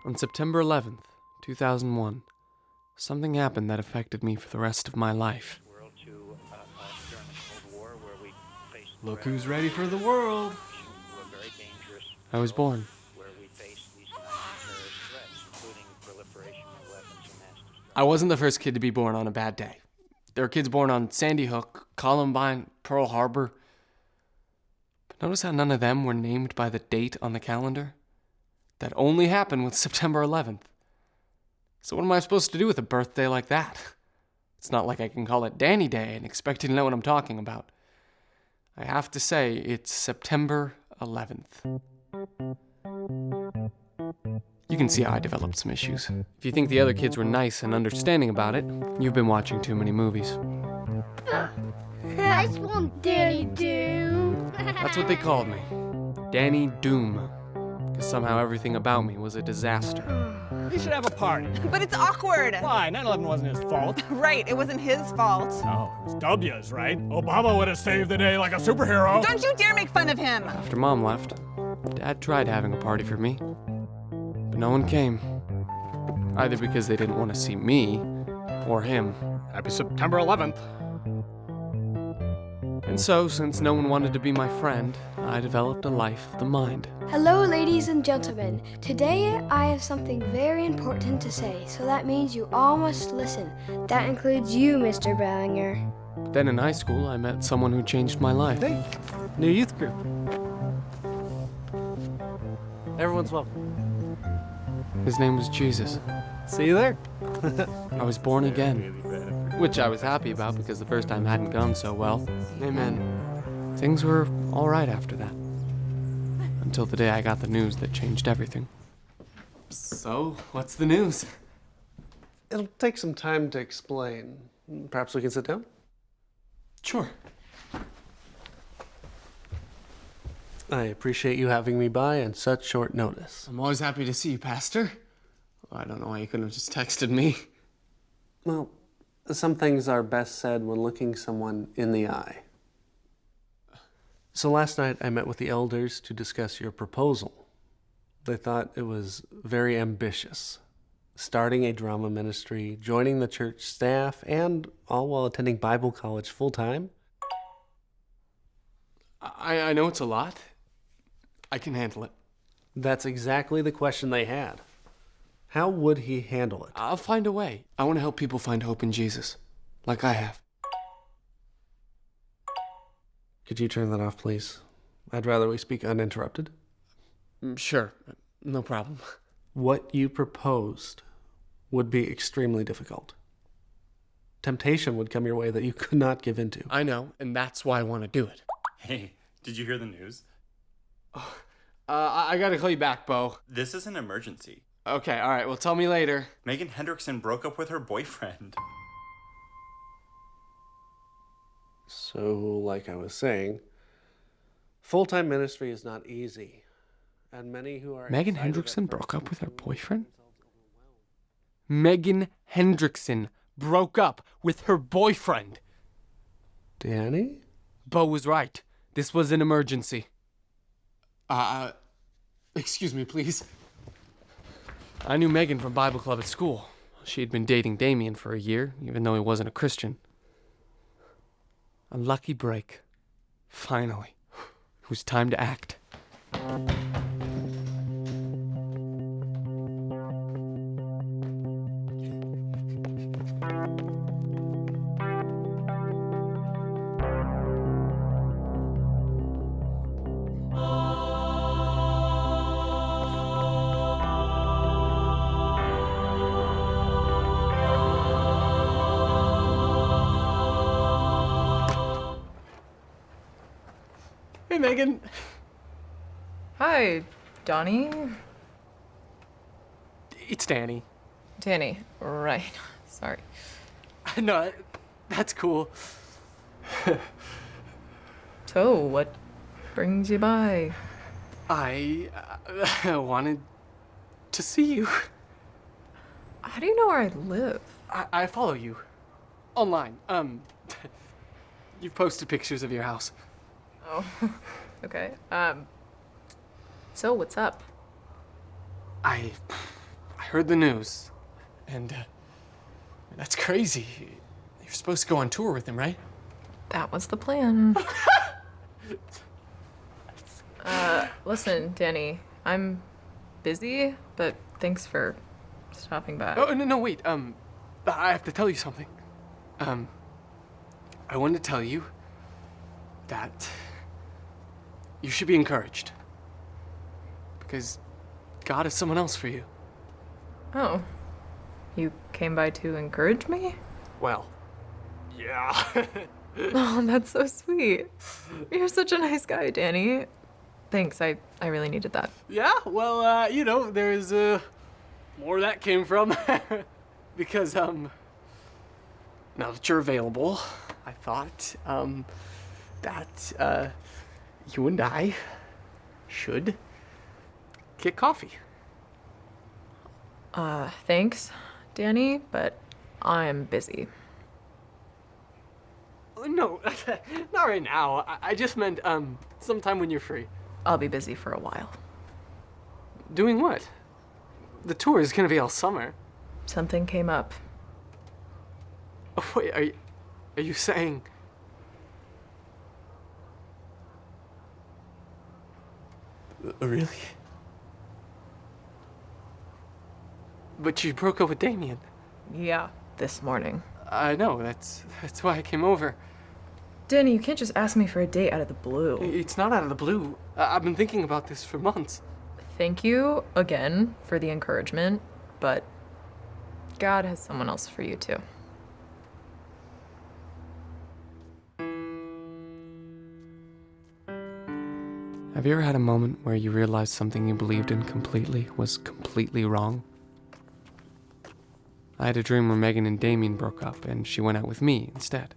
On September 11th, 2001, something happened that affected me for the rest of my life. Look who's ready for the world. I was born. I wasn't the first kid to be born on a bad day. There were kids born on Sandy Hook, Columbine, Pearl Harbor. But notice how none of them were named by the date on the calendar? That only happened with September 11th. So what am I supposed to do with a birthday like that? It's not like I can call it Danny Day and expect you to know what I'm talking about. I have to say, it's September 11th. You can see how I developed some issues. If you think the other kids were nice and understanding about it, you've been watching too many movies. Nice one, Danny Doom. That's what they called me. Danny Doom. Because somehow everything about me was a disaster. We should have a party. But it's awkward. Why? 9/11 wasn't his fault. Right, it wasn't his fault. No, it's W's, right? Obama would have saved the day like a superhero. Don't you dare make fun of him. After Mom left, Dad tried having a party for me. But no one came. Either because they didn't want to see me, or him. Happy September 11th. And so, since no one wanted to be my friend, I developed a life of the mind. Hello, ladies and gentlemen. Today I have something very important to say, so that means you all must listen. That includes you, Mr. Bellinger. Then in high school, I met someone who changed my life. Hey, new youth group. Everyone's welcome. His name was Jesus. See you there. I was born again. Which I was happy about because the first time hadn't gone so well. Amen. Things were all right after that. Until the day I got the news that changed everything. So, what's the news? It'll take some time to explain. Perhaps we can sit down? Sure. I appreciate you having me by on such short notice. I'm always happy to see you, Pastor. I don't know why you couldn't have just texted me. Well, some things are best said when looking someone in the eye. So last night I met with the elders to discuss your proposal. They thought it was very ambitious. Starting a drama ministry, joining the church staff, and all while attending Bible college full-time. I know it's a lot. I can handle it. That's exactly the question they had. How would he handle it? I'll find a way. I want to help people find hope in Jesus, like I have. Could you turn that off, please? I'd rather we speak uninterrupted. Sure, no problem. What you proposed would be extremely difficult. Temptation would come your way that you could not give into. I know, and that's why I want to do it. Hey, did you hear the news? I gotta call you back, Bo. This is an emergency. Okay, all right, well, tell me later. Megan Hendrickson broke up with her boyfriend. So, like I was saying, full-time ministry is not easy. And many who are... Megan Hendrickson broke up with her boyfriend? Megan Hendrickson broke up with her boyfriend. Danny? Bo was right. This was an emergency. Excuse me, please. I knew Megan from Bible club at school. She had been dating Damien for a year, even though he wasn't a Christian. A lucky break. Finally. It was time to act. Hey, Megan. Hi, Donnie. It's Danny. Danny, right. Sorry. No, that's cool. So, what brings you by? I wanted to see you. How do you know where I live? I follow you. Online. You've posted pictures of your house. Oh, okay. So what's up? I heard the news, and that's crazy. You're supposed to go on tour with him, right? That was the plan. Listen, Danny, I'm busy, but thanks for stopping by. Oh, no, wait. I have to tell you something. I wanted to tell you that you should be encouraged. Because God has someone else for you. Oh, you came by to encourage me? Well, yeah. Oh, that's so sweet. You're such a nice guy, Danny. Thanks, I really needed that. Yeah, well, there's more where that came from. Because, now that you're available, I thought, that, you and I should get coffee. Thanks, Danny, but I'm busy. No, not right now. I just meant, sometime when you're free. I'll be busy for a while. Doing what? The tour is gonna be all summer. Something came up. Oh, wait, are you saying... Really? But you broke up with Damien. Yeah, this morning. I know, that's why I came over. Danny, you can't just ask me for a date out of the blue. It's not out of the blue. I've been thinking about this for months. Thank you again for the encouragement, but God has someone else for you too. Have you ever had a moment where you realized something you believed in completely was completely wrong? I had a dream where Megan and Damien broke up and she went out with me instead.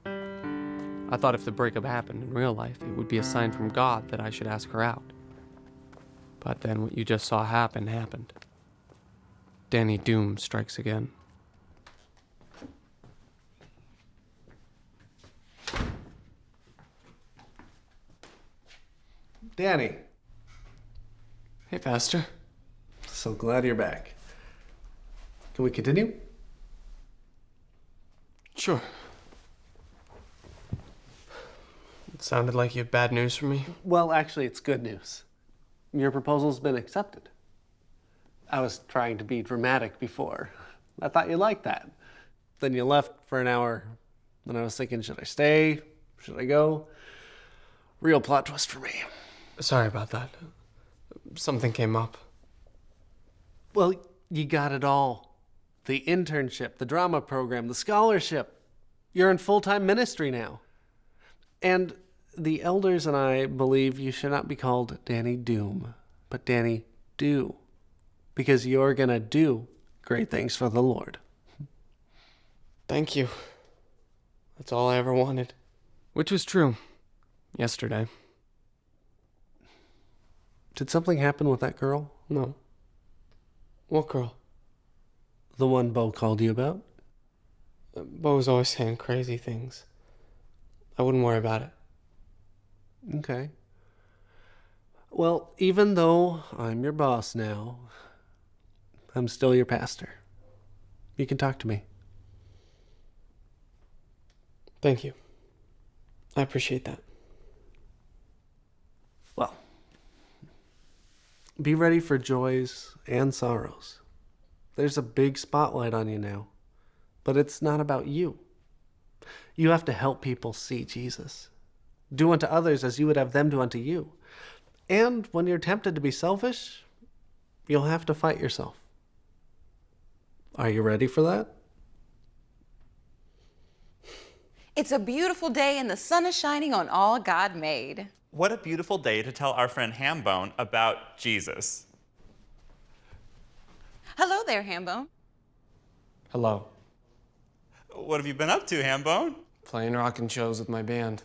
I thought if the breakup happened in real life, it would be a sign from God that I should ask her out. But then what you just saw happened. Danny Doom strikes again. Danny, Hey, Pastor. so glad you're back. Can we continue? Sure. It sounded like you have bad news for me. Well, actually, it's good news. Your proposal's been accepted. I was trying to be dramatic before. I thought you liked that. Then you left for an hour. Then I was thinking, should I stay? Should I go? Real plot twist for me. Sorry about that. Something came up. Well, you got it all. The internship, the drama program, the scholarship. You're in full-time ministry now. And the elders and I believe you should not be called Danny Doom, but Danny Do. Because you're gonna do great things for the Lord. Thank you. That's all I ever wanted. Which was true. Yesterday. Did something happen with that girl? No. What girl? The one Bo called you about? Bo was always saying crazy things. I wouldn't worry about it. Okay. Well, even though I'm your boss now, I'm still your pastor. You can talk to me. Thank you. I appreciate that. Well, be ready for joys and sorrows. There's a big spotlight on you now, but it's not about you. You have to help people see Jesus. Do unto others as you would have them do unto you. And when you're tempted to be selfish, you'll have to fight yourself. Are you ready for that? It's a beautiful day and the sun is shining on all God made. What a beautiful day to tell our friend Hamone about Jesus. Hello there, Hamone. Hello. What have you been up to, Hamone? Playing rockin' shows with my band.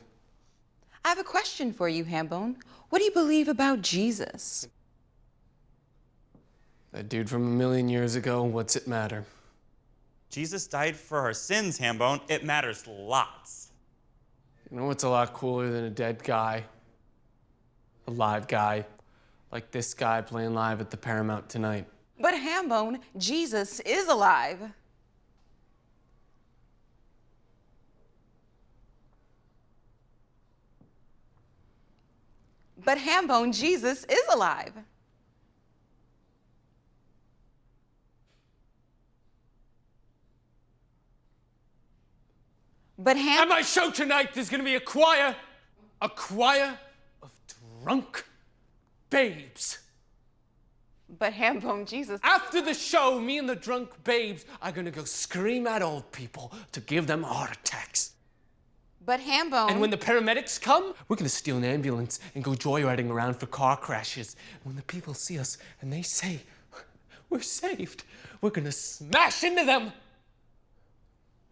I have a question for you, Hamone. What do you believe about Jesus? That dude from a million years ago, what's it matter? Jesus died for our sins, Hamone. It matters lots. You know what's a lot cooler than a dead guy? A live guy. Like this guy playing live at the Paramount tonight. But Hamone, Jesus is alive. But Hamone, Jesus is alive. But At my show tonight, there's gonna be a choir of drunk babes. But Hamone, Jesus. After the show, me and the drunk babes are gonna go scream at old people to give them heart attacks. But Hamone. And when the paramedics come, we're gonna steal an ambulance and go joyriding around for car crashes. When the people see us and they say, we're saved, we're gonna smash into them.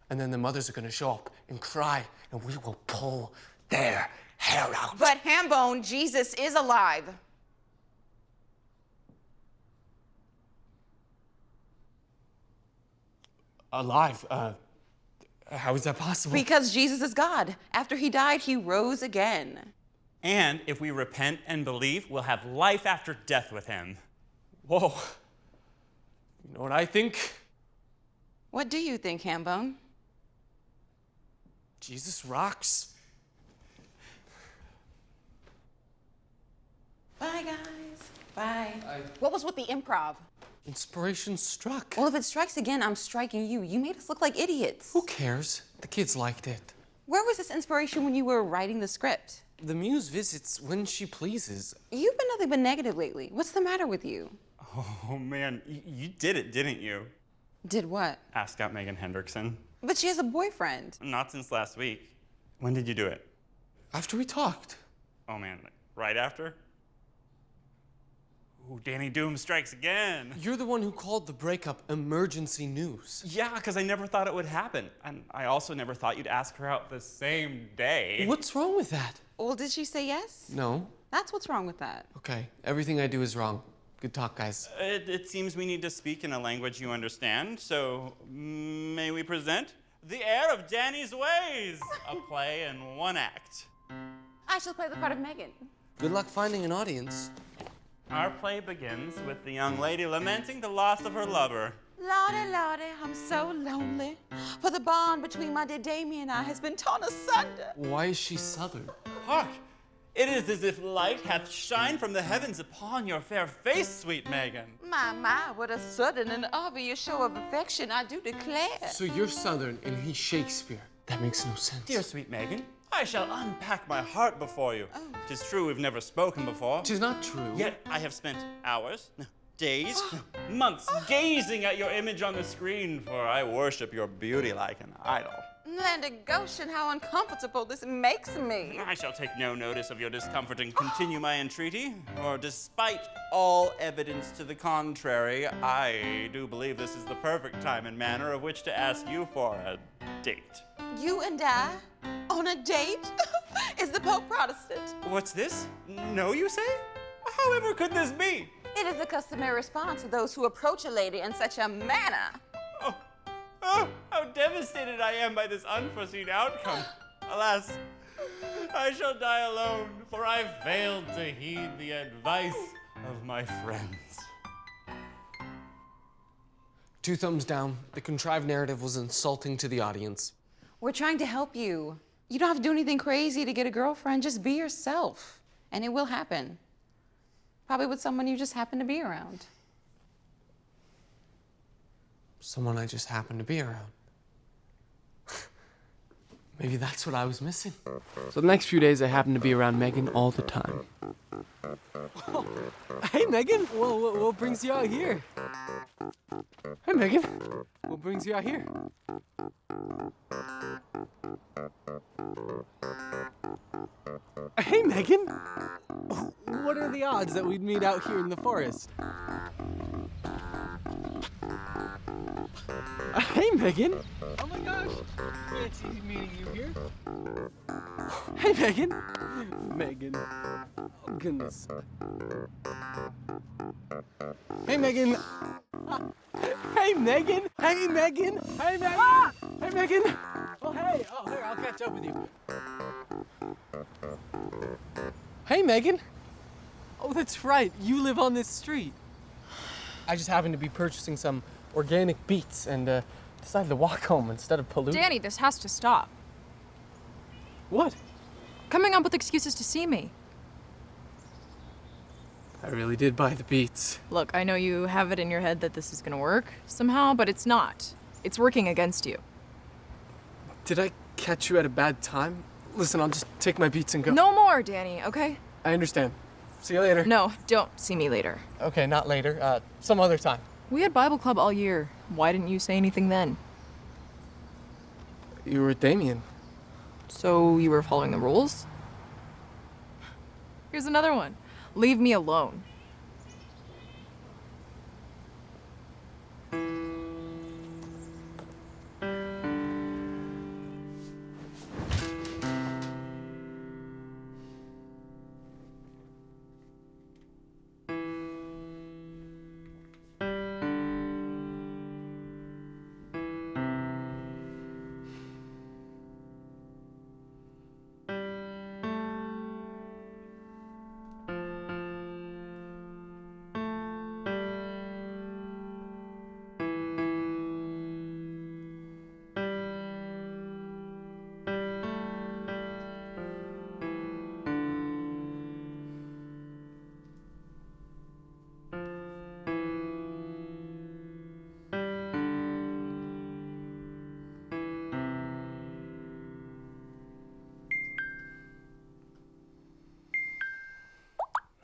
And then the mothers are gonna show up and cry, and we will pull their hair out. But Hamone, Jesus is alive. Alive? How is that possible? Because Jesus is God. After he died, he rose again. And if we repent and believe, we'll have life after death with him. Whoa. You know what I think? What do you think, Hamone? Jesus rocks. Bye, guys. Bye. What was with the improv? Inspiration struck. Well, if it strikes again, I'm striking you. You made us look like idiots. Who cares? The kids liked it. Where was this inspiration when you were writing the script? The muse visits when she pleases. You've been nothing but negative lately. What's the matter with you? Oh man, you did it, didn't you? Did what? Ask out Megan Hendrickson. But she has a boyfriend. Not since last week. When did you do it? After we talked. Oh man, like, right after? Ooh, Danny Doom strikes again. You're the one who called the breakup emergency news. Yeah, because I never thought it would happen. And I also never thought you'd ask her out the same day. What's wrong with that? Well, did she say yes? No. That's what's wrong with that. Okay, everything I do is wrong. Good talk, guys. It seems we need to speak in a language you understand, so may we present The Heir of Danny's Ways, a play in one act. I shall play the part of Megan. Good luck finding an audience. Our play begins with the young lady lamenting the loss of her lover. Lordy, Lordy, I'm so lonely. For the bond between my dear Damien and I has been torn asunder. Why is she southern? Hark! It is as if light hath shined from the heavens upon your fair face, sweet Megan. My, what a sudden and obvious show of affection, I do declare. So you're southern and he's Shakespeare. That makes no sense. Dear sweet Megan, I shall unpack my heart before you. Oh. 'Tis true we've never spoken before. 'Tis not true. Yet I have spent hours, days, months gazing at your image on the screen, for I worship your beauty like an idol. Land of Goshen, how uncomfortable this makes me. I shall take no notice of your discomfort and continue my entreaty, for despite all evidence to the contrary, I do believe this is the perfect time and manner of which to ask you for a date. You and I on a date? Is the Pope Protestant? What's this? No, you say? However could this be? It is the customary response to those who approach a lady in such a manner. Oh, how devastated I am by this unforeseen outcome. Alas, I shall die alone, for I failed to heed the advice of my friends. 2 thumbs down. The contrived narrative was insulting to the audience. We're trying to help you. You don't have to do anything crazy to get a girlfriend. Just be yourself, and it will happen. Probably with someone you just happen to be around. Someone I just happened to be around. Maybe that's what I was missing. So the next few days, I happened to be around Megan all the time. Hey, Megan. What brings you out here? Hey, Megan. What brings you out here? Hey, Megan. What are the odds that we'd meet out here in the forest? Hey, Megan. Oh my gosh. Fancy meeting you here. Hey, Megan. Megan. Oh, goodness. Hey, Megan. Hey, Megan. Hey, Megan. Hey, Megan. Ah! Hey, Megan. Oh, hey. Oh, here, I'll catch up with you. Hey, Megan. Oh, that's right. You live on this street. I just happened to be purchasing some organic beets and decided to walk home instead of pollute. Danny, this has to stop. What? Coming up with excuses to see me. I really did buy the beets. Look, I know you have it in your head that this is gonna work somehow, but it's not. It's working against you. Did I catch you at a bad time? Listen, I'll just take my beets and go. No more, Danny, okay? I understand. See you later. No, don't see me later. Okay, not later. Some other time. We had Bible club all year. Why didn't you say anything then? You were with Damien. So you were following the rules? Here's another one. Leave me alone.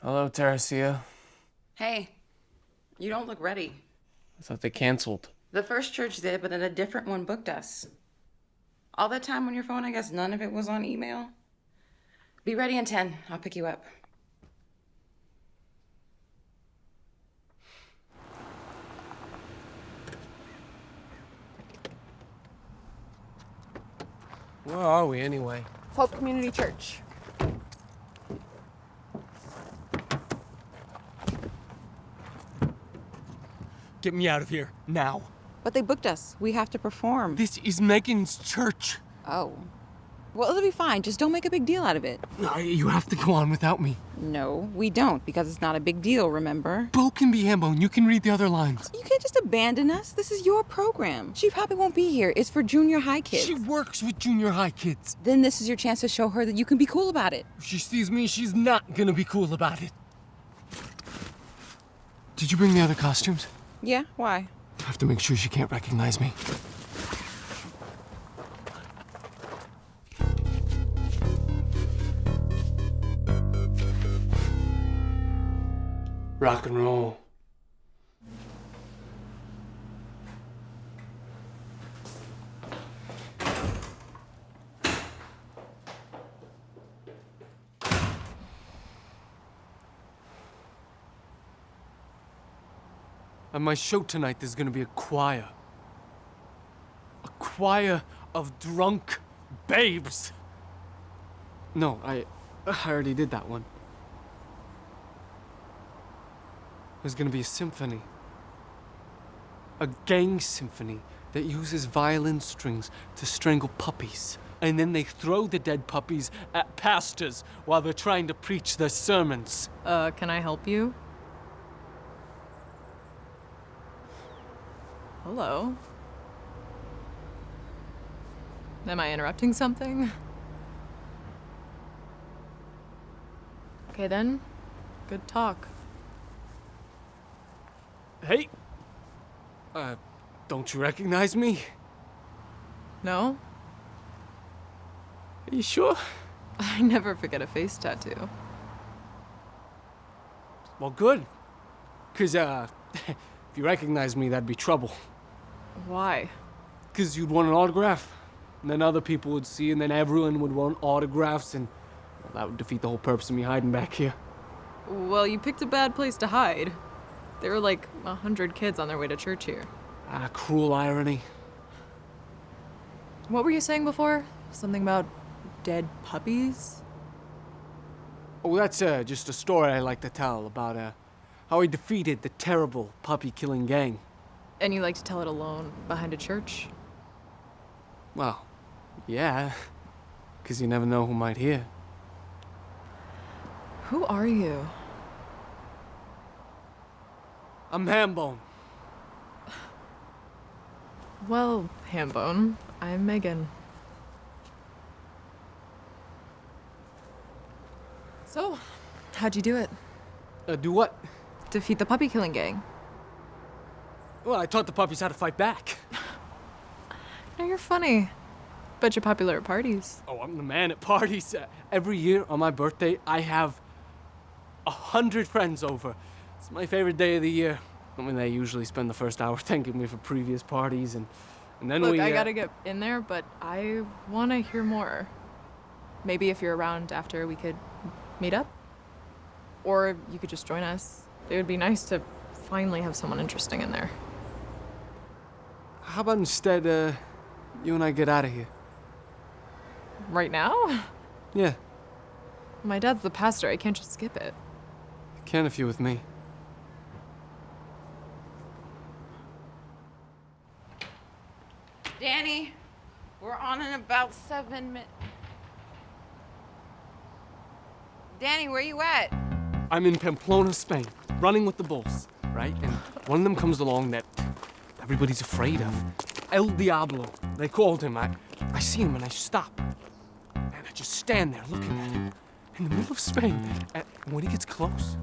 Hello, Teresia. Hey, you don't look ready. I thought they canceled. The first church did, but then a different one booked us. All that time on your phone, I guess none of it was on email. Be ready in 10. I'll pick you up. Where are we anyway? Hope Community Church. Get me out of here, now. But they booked us. We have to perform. This is Megan's church. Oh. Well, it'll be fine. Just don't make a big deal out of it. You have to go on without me. No, we don't, because it's not a big deal, remember? Bo can be Hamone. You can read the other lines. You can't just abandon us. This is your program. She probably won't be here. It's for junior high kids. She works with junior high kids. Then this is your chance to show her that you can be cool about it. If she sees me, she's not gonna be cool about it. Did you bring the other costumes? Yeah, why? I have to make sure she can't recognize me. Rock and roll. At my show tonight, there's gonna be a choir. A choir of drunk babes. No, I already did that one. There's gonna be a symphony. A gang symphony that uses violin strings to strangle puppies. And then they throw the dead puppies at pastors while they're trying to preach their sermons. Can I help you? Hello? Am I interrupting something? Okay then. Good talk. Hey! Don't you recognize me? No? Are you sure? I never forget a face tattoo. Well, good. 'Cause, if you recognize me, that'd be trouble. Why? 'Cause you'd want an autograph. And then other people would see, and then everyone would want autographs, and well, that would defeat the whole purpose of me hiding back here. Well, you picked a bad place to hide. There were like 100 kids on their way to church here. Ah, cruel irony. What were you saying before? Something about dead puppies? Oh, that's just a story I like to tell about how I defeated the terrible puppy-killing gang. And you like to tell it alone behind a church? Well, yeah. 'Cause you never know who might hear. Who are you? I'm Hamone. Well, Hamone, I'm Megan. So, how'd you do it? Do what? Defeat the puppy killing gang. Well, I taught the puppies how to fight back. No, you're funny. Bet you're popular at parties. Oh, I'm the man at parties. Every year on my birthday, I have 100 friends over. It's my favorite day of the year. I mean, they usually spend the first hour thanking me for previous parties, and then Look, we... I gotta get in there, but I wanna hear more. Maybe if you're around after, we could meet up? Or you could just join us. It would be nice to finally have someone interesting in there. How about instead, you and I get out of here? Right now? Yeah, My dad's the pastor. I can't just skip it. you can if you're with me. Danny, we're on in about 7 minutes. Danny, where you at? I'm in Pamplona, Spain, running with the bulls, right? And one of them comes along that everybody's afraid of. El Diablo, they called him. I see him and I stop. And I just stand there looking at him in the middle of Spain. And when he gets close,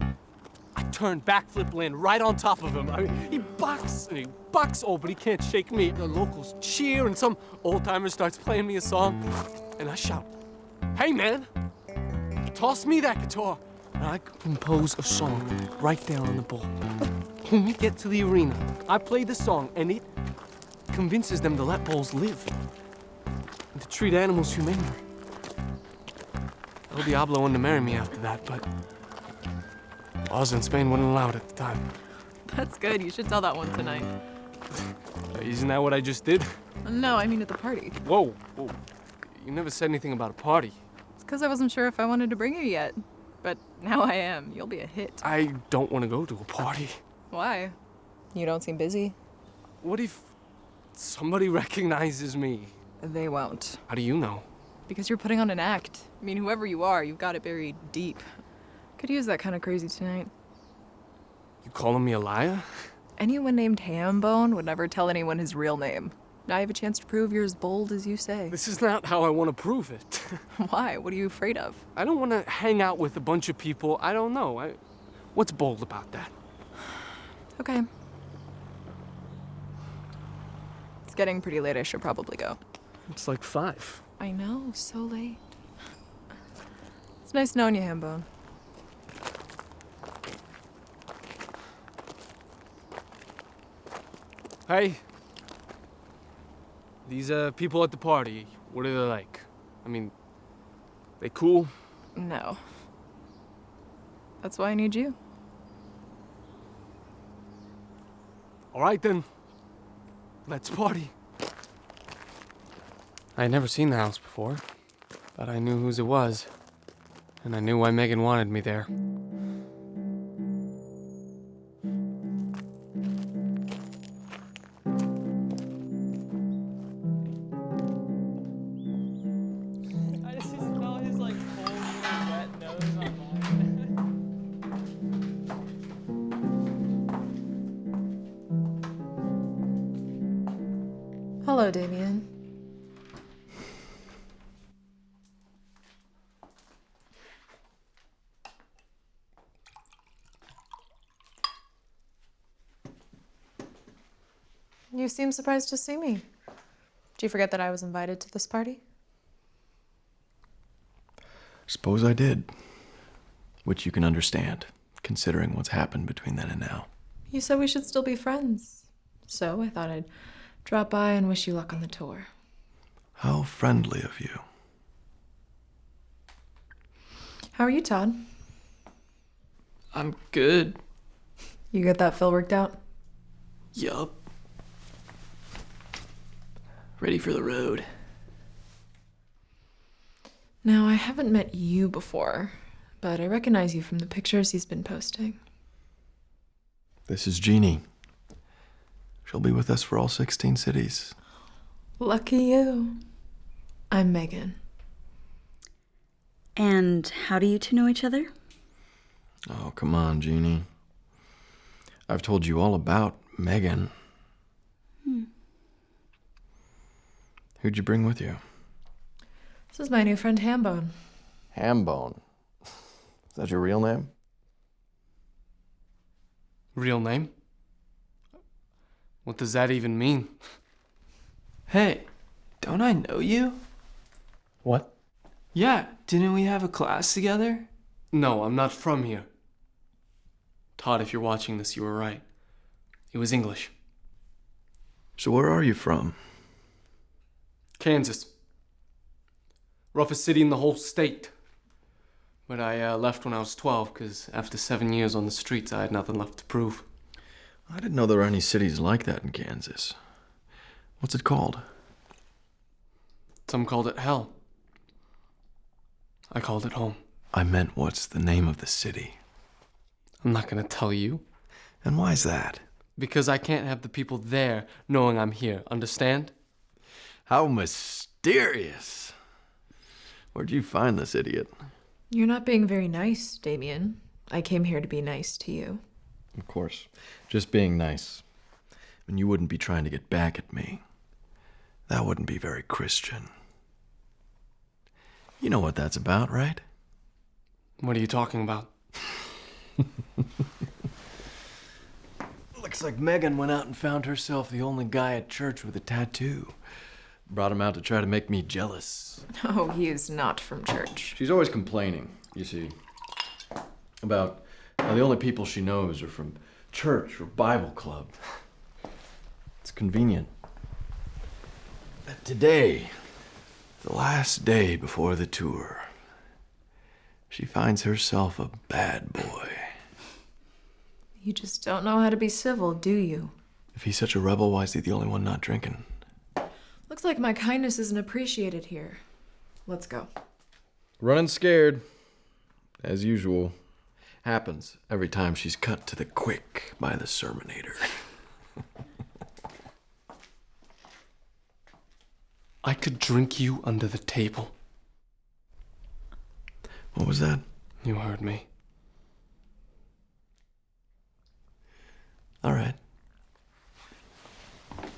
I turn, backflip, land right on top of him. I mean, he bucks and he bucks. Oh, but he can't shake me. The locals cheer and some old-timer starts playing me a song. And I shout, "Hey, man, toss me that guitar." And I compose a song right there on the bull. When we get to the arena, I play the song, and it convinces them to let bulls live and to treat animals humanely. El Diablo wanted to marry me after that, but laws in Spain wouldn't allow it at the time. That's good. You should tell that one tonight. Isn't that what I just did? No, I mean at the party. Whoa, whoa. You never said anything about a party. It's because I wasn't sure if I wanted to bring you yet. But now I am. You'll be a hit. I don't want to go to a party. Why? You don't seem busy. What if somebody recognizes me? They won't. How do you know? Because you're putting on an act. I mean, whoever you are, you've got it buried deep. Could use that kind of crazy tonight. You calling me a liar? Anyone named Hambone would never tell anyone his real name. Now you have a chance to prove you're as bold as you say. This is not how I want to prove it. Why? What are you afraid of? I don't want to hang out with a bunch of people I don't know. What's bold about that? Okay. It's getting pretty late. I should probably go. It's like 5. I know, so late. It's nice knowing you, Hambone. Hey. These people at the party, what are they like? I mean, they cool? No. That's why I need you. All right then. Let's party. I had never seen the house before, but I knew whose it was. And I knew why Megan wanted me there. I just smell his like cold, wet nose on mine. Hello, Damien. You seem surprised to see me. Did you forget that I was invited to this party? Suppose I did. Which you can understand, considering what's happened between then and now. You said we should still be friends. So I thought I'd drop by and wish you luck on the tour. How friendly of you. How are you, Todd? I'm good. You get that fill worked out? Yup. Ready for the road. Now, I haven't met you before, but I recognize you from the pictures he's been posting. This is Jeannie. She'll be with us for all 16 cities. Lucky you. I'm Megan. And how do you two know each other? Oh, come on, Jeannie. I've told you all about Megan. Who'd you bring with you? This is my new friend Hamone. Hamone. Is that your real name? Real name? What does that even mean? Hey, don't I know you? What? Yeah, didn't we have a class together? No, I'm not from here. Todd, if you're watching this, you were right. It was English. So where are you from? Kansas. Roughest city in the whole state. But I left when I was 12, because after 7 years on the streets, I had nothing left to prove. I didn't know there were any cities like that in Kansas. What's it called? Some called it hell. I called it home. I meant, what's the name of the city? I'm not gonna tell you. And why's that? Because I can't have the people there knowing I'm here, understand? How mysterious. Where'd you find this idiot? You're not being very nice, Damien. I came here to be nice to you. Of course. Just being nice. And you wouldn't be trying to get back at me. That wouldn't be very Christian. You know what that's about, right? What are you talking about? Looks like Megan went out and found herself the only guy at church with a tattoo. Brought him out to try to make me jealous. Oh, he is not from church. She's always complaining, you see, about how the only people she knows are from church or Bible club. It's convenient. But today, the last day before the tour, she finds herself a bad boy. You just don't know how to be civil, do you? If he's such a rebel, why is he the only one not drinking? Looks like my kindness isn't appreciated here. Let's go. Running scared, as usual. Happens every time she's cut to the quick by the Sermonator. I could drink you under the table. What was that? You heard me. All right.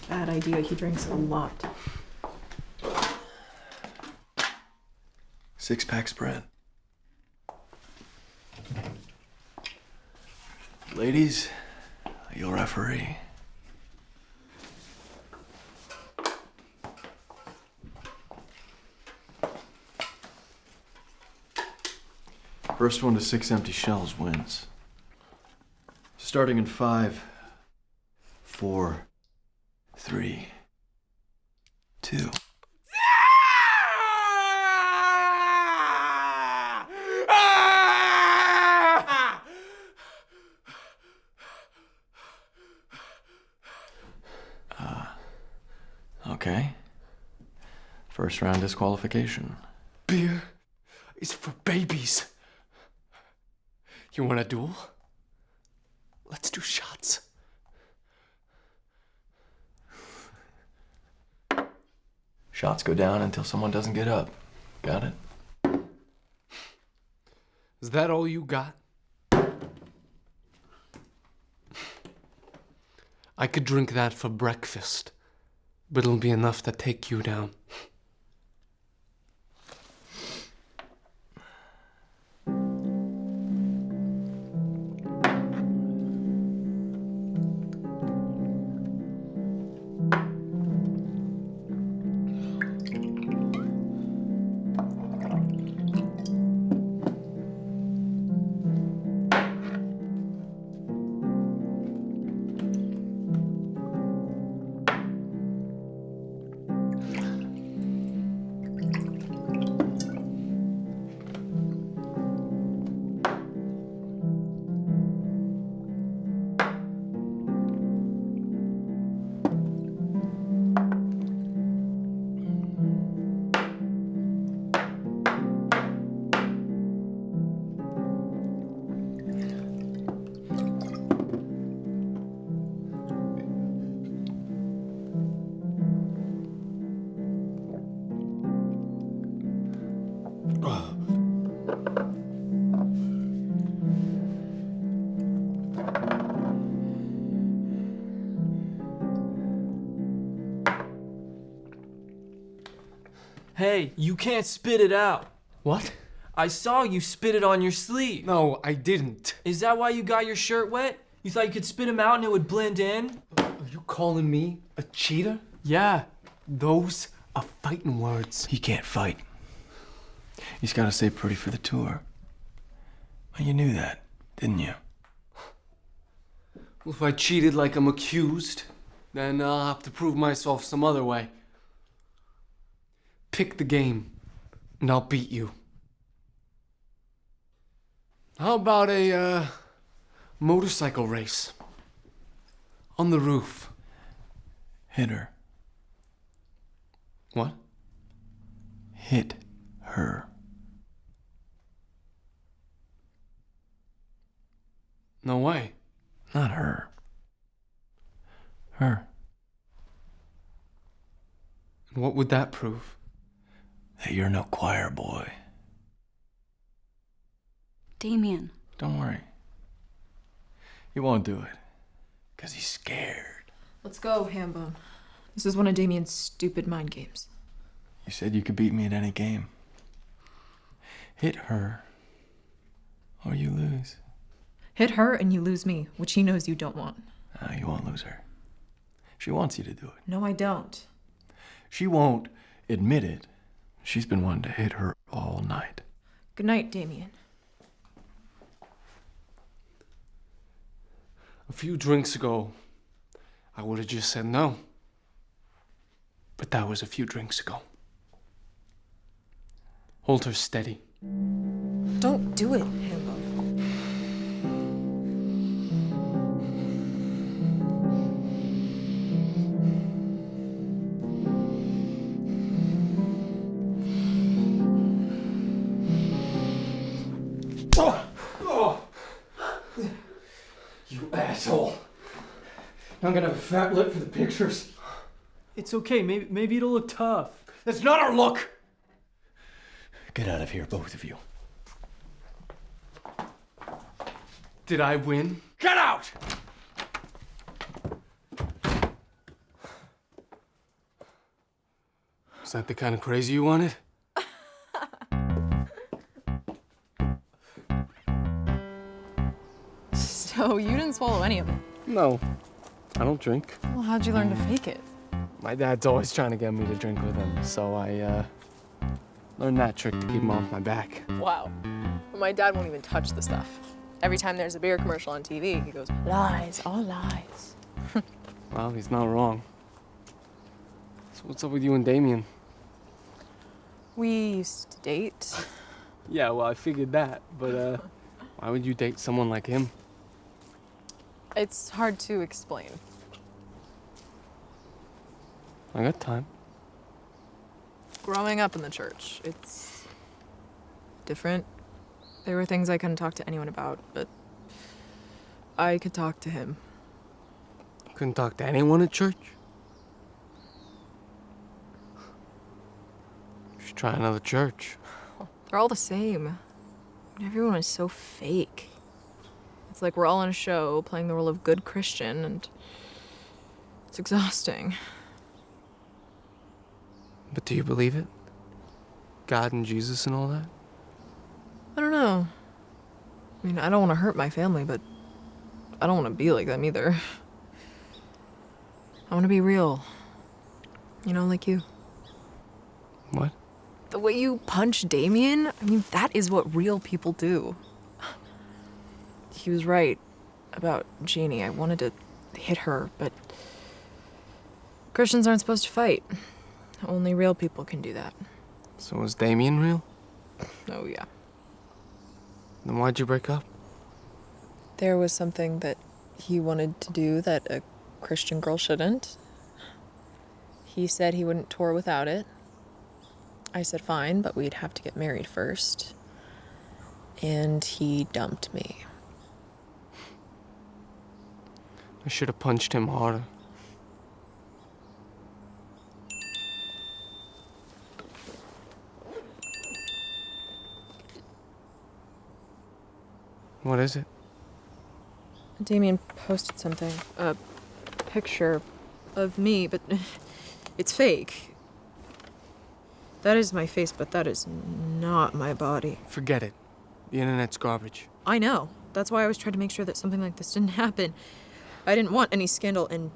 Bad idea, he drinks a lot. 6-pack spread. Ladies, you'll referee. First one to 6 empty shells wins. Starting in 5, 4, 3, 2. Okay. First round disqualification. Beer is for babies. You want a duel? Let's do shots. Shots go down until someone doesn't get up. Got it? Is that all you got? I could drink that for breakfast, but it'll be enough to take you down. Hey, you can't spit it out. What? I saw you spit it on your sleeve. No, I didn't. Is that why you got your shirt wet? You thought you could spit him out and it would blend in? Are you calling me a cheater? Yeah. Those are fighting words. He can't fight. He's got to stay pretty for the tour. Well, you knew that, didn't you? Well, if I cheated like I'm accused, then I'll have to prove myself some other way. Pick the game, and I'll beat you. How about a motorcycle race? On the roof. Hit her. What? Hit her. No way. Not her. Her. And what would that prove? That you're no choir boy. Damien. Don't worry. He won't do it. 'Cause he's scared. Let's go, Hamone. This is one of Damien's stupid mind games. You said you could beat me at any game. Hit her, or you lose. Hit her and you lose me, which he knows you don't want. You won't lose her. She wants you to do it. No, I don't. She won't admit it. She's been wanting to hit her all night. Good night, Damien. A few drinks ago, I would have just said no. But that was a few drinks ago. Hold her steady. Don't do it, Hamone. You asshole. I'm gonna have a fat lip for the pictures. It's okay. Maybe it'll look tough. That's not our look! Get out of here, both of you. Did I win? Get out! Is that the kind of crazy you wanted? So you didn't swallow any of it? No, I don't drink. Well, how'd you learn to fake it? My dad's always trying to get me to drink with him, so I learned that trick to keep him off my back. Wow. Well, my dad won't even touch the stuff. Every time there's a beer commercial on TV, he goes, lies, all lies. Well, he's not wrong. So what's up with you and Damien? We used to date. Yeah, well, I figured that, but why would you date someone like him? It's hard to explain. I got time. Growing up in the church, it's different. There were things I couldn't talk to anyone about, but I could talk to him. Couldn't talk to anyone at church? You should try another church. They're all the same. Everyone is so fake. It's like we're all on a show playing the role of good Christian, and it's exhausting. But do you believe it? God and Jesus and all that? I don't know. I mean, I don't want to hurt my family, but I don't want to be like them either. I want to be real. You know, like you. What? The way you punch Damien, I mean, that is what real people do. He was right about Jeannie. I wanted to hit her, but Christians aren't supposed to fight. Only real people can do that. So was Damien real? Oh, yeah. Then why'd you break up? There was something that he wanted to do that a Christian girl shouldn't. He said he wouldn't tour without it. I said fine, but we'd have to get married first. And he dumped me. I should have punched him harder. What is it? Damien posted something. A picture of me, but it's fake. That is my face, but that is not my body. Forget it. The internet's garbage. I know. That's why I always tried to make sure that something like this didn't happen. I didn't want any scandal, and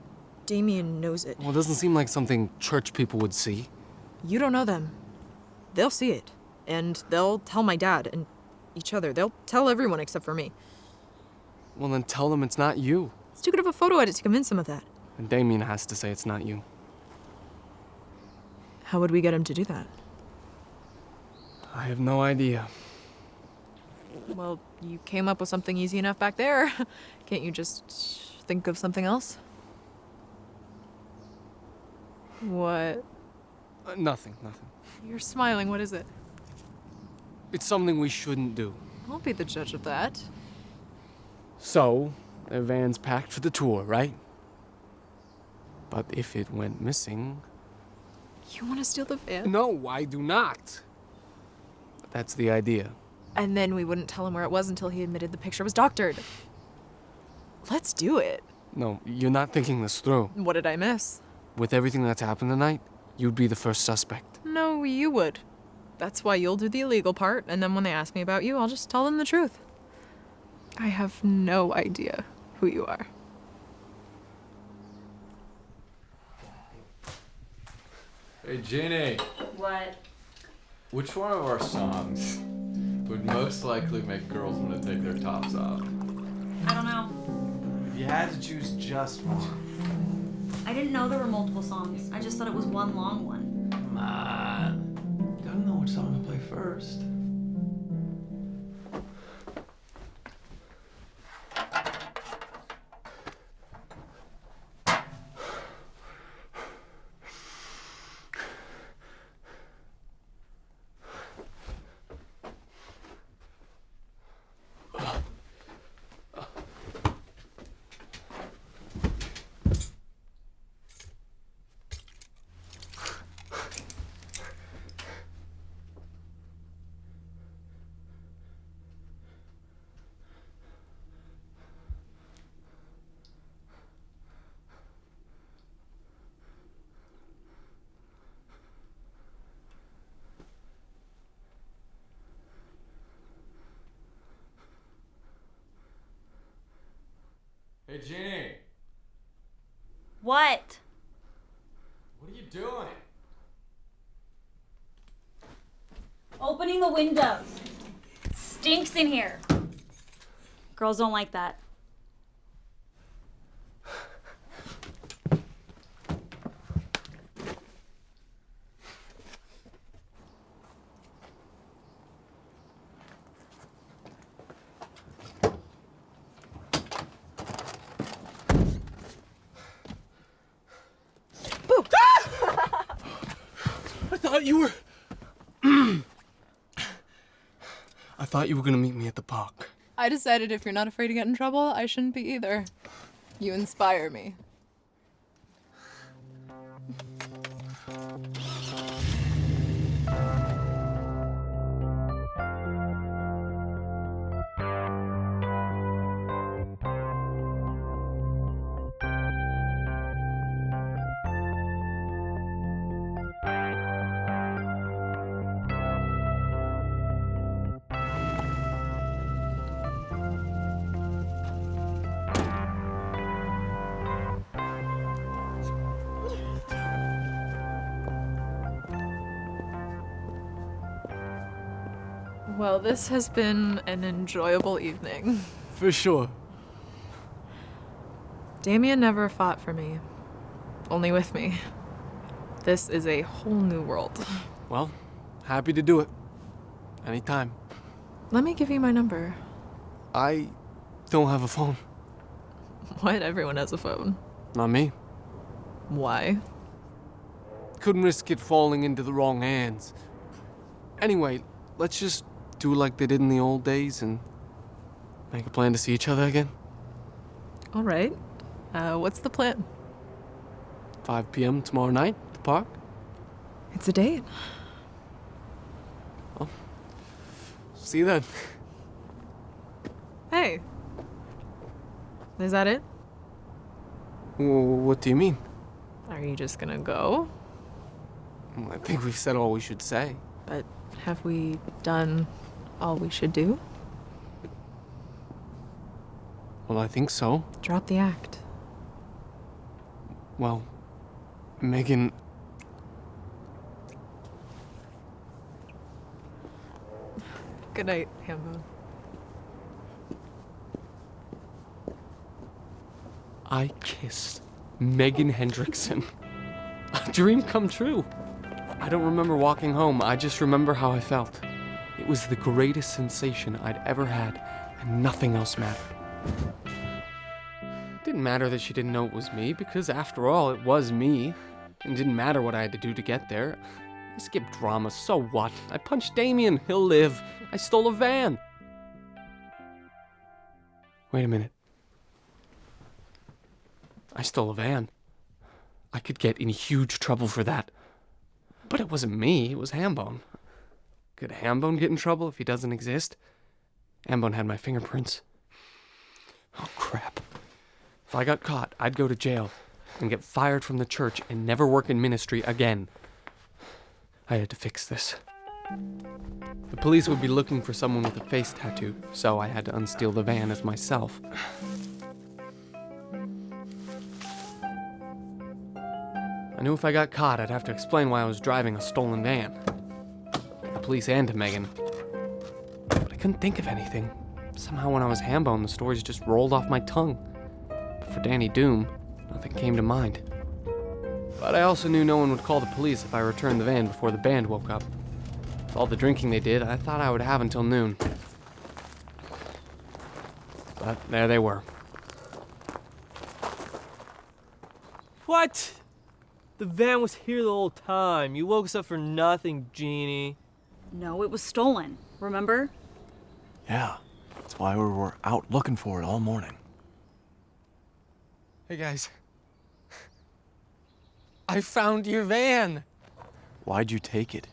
Damien knows it. Well, it doesn't seem like something church people would see. You don't know them. They'll see it, and they'll tell my dad and each other. They'll tell everyone except for me. Well, then tell them it's not you. It's too good of a photo edit to convince them of that. And Damien has to say it's not you. How would we get him to do that? I have no idea. Well, you came up with something easy enough back there. Can't you just think of something else? What? Nothing. You're smiling. What is it? It's something we shouldn't do. I'll be the judge of that. So, their van's packed for the tour, right? But if it went missing... You want to steal the van? No, I do not. But that's the idea. And then we wouldn't tell him where it was until he admitted the picture was doctored. Let's do it. No, you're not thinking this through. What did I miss? With everything that's happened tonight, you'd be the first suspect. No, you would. That's why you'll do the illegal part, and then when they ask me about you, I'll just tell them the truth. I have no idea who you are. Hey, Jeannie. What? Which one of our songs would most likely make girls want to take their tops off? I don't know. If you had to choose just one. I didn't know there were multiple songs. I just thought it was one long one. Come on. Gotta know which song to play first. Hey, Jeannie. What? What are you doing? Opening the windows. It stinks in here. Girls don't like that. I thought you were gonna meet me at the park. I decided if you're not afraid to get in trouble, I shouldn't be either. You inspire me. Well, this has been an enjoyable evening. For sure. Damien never fought for me, only with me. This is a whole new world. Well, happy to do it. Anytime. Let me give you my number. I don't have a phone. What? Everyone has a phone. Not me. Why? Couldn't risk it falling into the wrong hands. Anyway, let's just do like they did in the old days and make a plan to see each other again. All right. What's the plan? 5 p.m. tomorrow night at the park. It's a date. Well, see you then. Hey. Is that it? What do you mean? Are you just gonna go? I think we've said all we should say. But have we done all we should do? Well, I think so. Drop the act. Well, Megan... Good night, Hamone. I kissed Megan Hendrickson. A dream come true. I don't remember walking home. I just remember how I felt. It was the greatest sensation I'd ever had, and nothing else mattered. It didn't matter that she didn't know it was me, because after all, it was me. It didn't matter what I had to do to get there. I skipped drama, so what? I punched Damien, he'll live. I stole a van. Wait a minute. I stole a van. I could get in huge trouble for that. But it wasn't me, it was Hamone. Could Hamone get in trouble if he doesn't exist? Hamone had my fingerprints. Oh, crap. If I got caught, I'd go to jail and get fired from the church and never work in ministry again. I had to fix this. The police would be looking for someone with a face tattoo, so I had to unsteal the van as myself. I knew if I got caught, I'd have to explain why I was driving a stolen van. To the police and to Megan. But I couldn't think of anything. Somehow when I was Hamone, the stories just rolled off my tongue. But for Danny Doom, nothing came to mind. But I also knew no one would call the police if I returned the van before the band woke up. With all the drinking they did, I thought I would have until noon. But there they were. What? The van was here the whole time. You woke us up for nothing, Jeannie. No, it was stolen. Remember? Yeah, that's why we were out looking for it all morning. Hey guys. I found your van. Why'd you take it?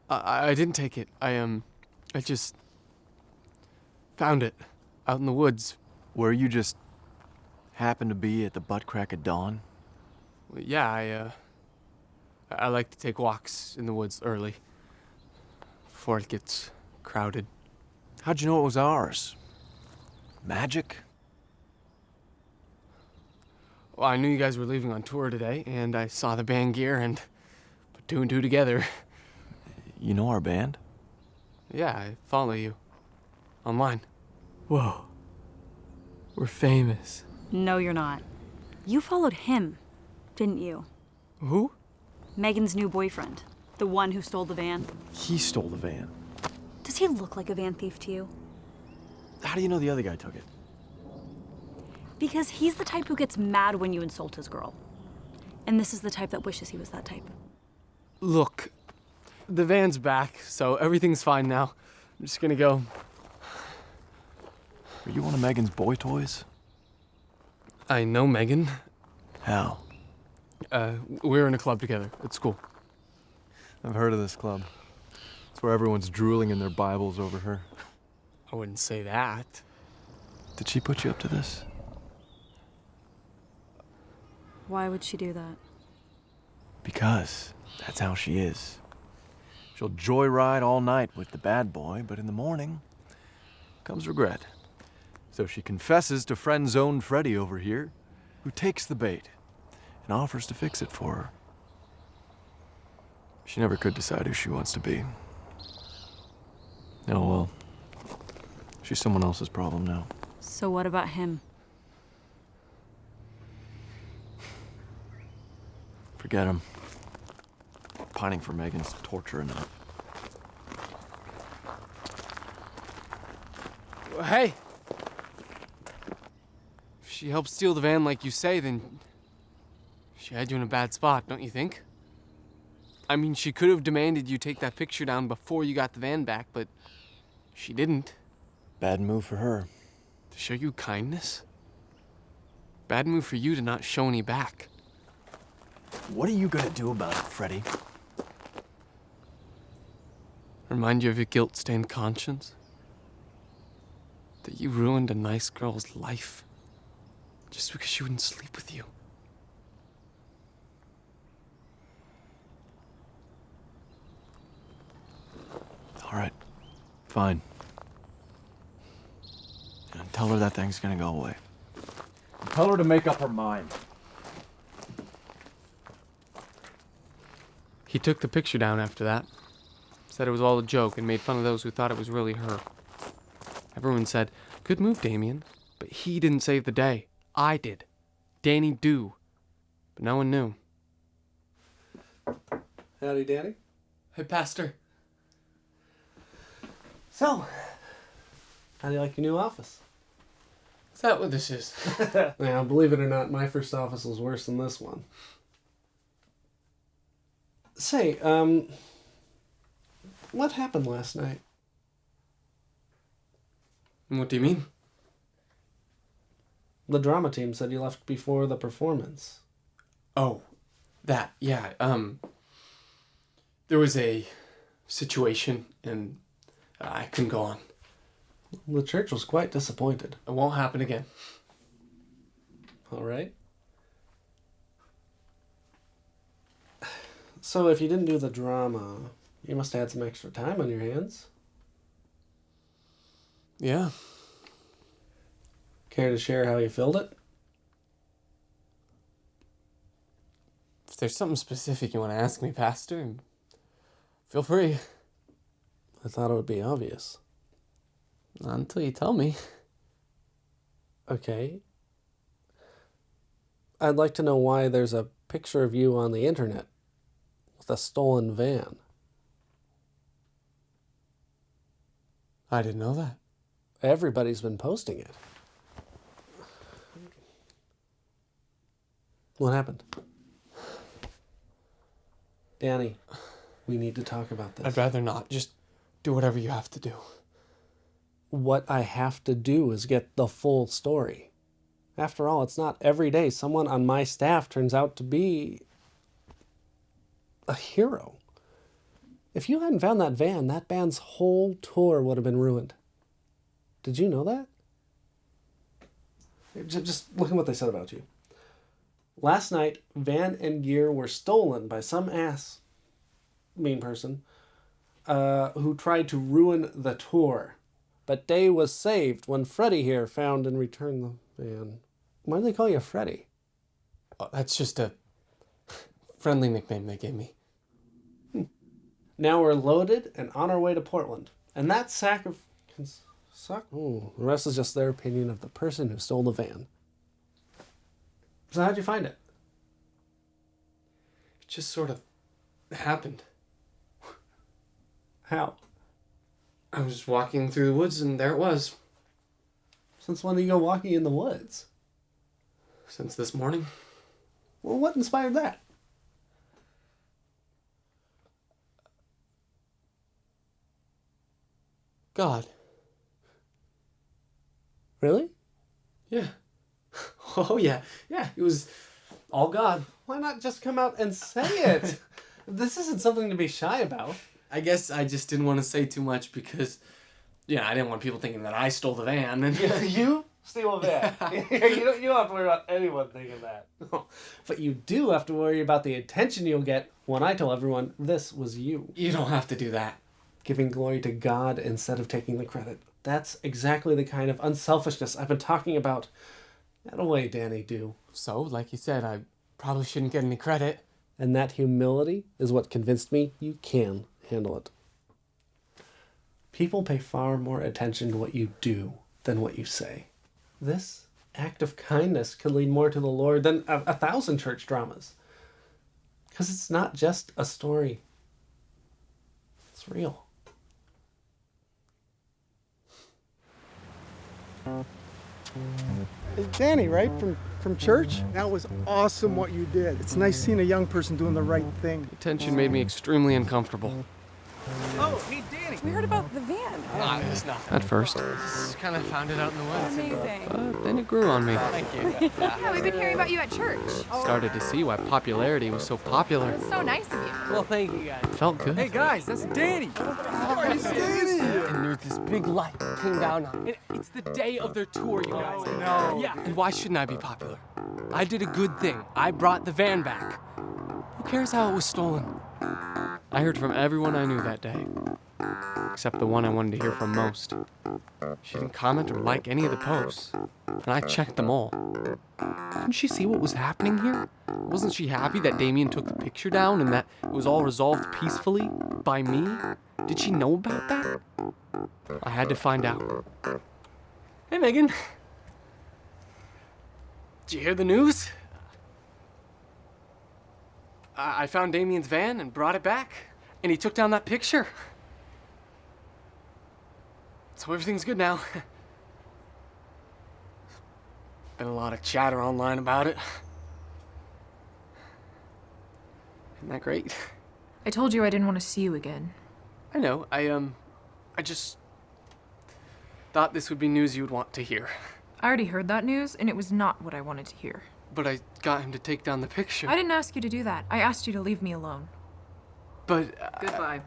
I didn't take it. I just found it out in the woods. Where you just happened to be at the butt crack of dawn? Yeah, I like to take walks in the woods early before it gets crowded. How'd you know it was ours? Magic? Well, I knew you guys were leaving on tour today, and I saw the band gear and put two and two together. You know our band? Yeah, I follow you. Online. Whoa. We're famous. No, you're not. You followed him, didn't you? Who? Megan's new boyfriend. The one who stole the van. He stole the van. Does he look like a van thief to you? How do you know the other guy took it? Because he's the type who gets mad when you insult his girl. And this is the type that wishes he was that type. Look, the van's back, so everything's fine now. I'm just gonna go. Are you one of Megan's boy toys? I know Megan. How? We were in a club together at school. I've heard of this club. It's where everyone's drooling in their Bibles over her. I wouldn't say that. Did she put you up to this? Why would she do that? Because that's how she is. She'll joyride all night with the bad boy, but in the morning comes regret. So she confesses to friend-zoned Freddy over here, who takes the bait and offers to fix it for her. She never could decide who she wants to be. Oh well. She's someone else's problem now. So what about him? Forget him. Pining for Megan's torture enough. Hey! If she helped steal the van like you say, then she had you in a bad spot, don't you think? I mean, she could have demanded you take that picture down before you got the van back, but she didn't. Bad move for her. To show you kindness? Bad move for you to not show any back. What are you gonna do about it, Freddy? Remind you of your guilt-stained conscience? That you ruined a nice girl's life just because she wouldn't sleep with you. Fine. And tell her that thing's gonna go away. Tell her to make up her mind. He took the picture down after that. Said it was all a joke and made fun of those who thought it was really her. Everyone said, "Good move, Damien." But he didn't save the day. I did. Danny do. But no one knew. Howdy, Danny. Hey, Pastor. So, how do you like your new office? Is that what this is? Now, believe it or not, my first office was worse than this one. Say, what happened last night? What do you mean? The drama team said you left before the performance. Oh, that, yeah, there was a situation and I couldn't go on. The church was quite disappointed. It won't happen again. All right. So if you didn't do the drama, you must have had some extra time on your hands. Yeah. Care to share how you filled it? If there's something specific you want to ask me, Pastor, feel free. I thought it would be obvious. Not until you tell me. Okay. I'd like to know why there's a picture of you on the internet with a stolen van. I didn't know that. Everybody's been posting it. What happened? Danny, we need to talk about this. I'd rather not. Just do whatever you have to do. What I have to do is get the full story. After all, it's not every day someone on my staff turns out to be a hero. If you hadn't found that van, that band's whole tour would have been ruined. Did you know that? Just look at what they said about you. Last night, van and gear were stolen by some mean person, who tried to ruin the tour. But day was saved when Freddie here found and returned the van. Why do they call you Freddie? Oh, that's just a friendly nickname they gave me. Now we're loaded and on our way to Portland. And that sack of... Ooh, the rest is just their opinion of the person who stole the van. So how'd you find it? It just sort of happened. How? I was walking through the woods and there it was. Since when do you go walking in the woods? Since this morning. Well, what inspired that? God. Really? Yeah. Oh, yeah. Yeah, it was all God. Why not just come out and say it? This isn't something to be shy about. I guess I just didn't want to say too much because, I didn't want people thinking that I stole the van. And You steal a van. you don't have to worry about anyone thinking that. But you do have to worry about the attention you'll get when I tell everyone this was you. You don't have to do that. Giving glory to God instead of taking the credit. That's exactly the kind of unselfishness I've been talking about. That way, Danny, do. So, like you said, I probably shouldn't get any credit. And that humility is what convinced me you can handle it. People pay far more attention to what you do than what you say. This act of kindness could lead more to the Lord than 1,000 church dramas. Because it's not just a story. It's real. Hey, Danny, right? From church? That was awesome what you did. It's nice seeing a young person doing the right thing. The tension made me extremely uncomfortable. Oh, hey, Danny. We heard about the van. It's nothing. At first. Just kind of found it out in the woods. Amazing. But then it grew on me. Thank you. Yeah, we've been hearing about you at church. Started to see why popularity was so popular. So nice of you. Well, thank you, guys. It felt good. Hey, guys, that's Danny. Oh, it's Danny! And there's this big light that came down on it. And it's the day of their tour, you guys. No. Yeah, and why shouldn't I be popular? I did a good thing. I brought the van back. Who cares how it was stolen? I heard from everyone I knew that day. except the one I wanted to hear from most. She didn't comment or like any of the posts, and I checked them all. Couldn't she see what was happening here? Wasn't she happy that Damien took the picture down and that it was all resolved peacefully by me? Did she know about that? I had to find out. Hey, Megan. Did you hear the news? I found Damien's van and brought it back, and he took down that picture. So everything's good now. Been a lot of chatter online about it. Isn't that great? I told you I didn't want to see you again. I know. I just thought this would be news you would want to hear. I already heard that news, and it was not what I wanted to hear. But I got him to take down the picture. I didn't ask you to do that. I asked you to leave me alone. But Goodbye.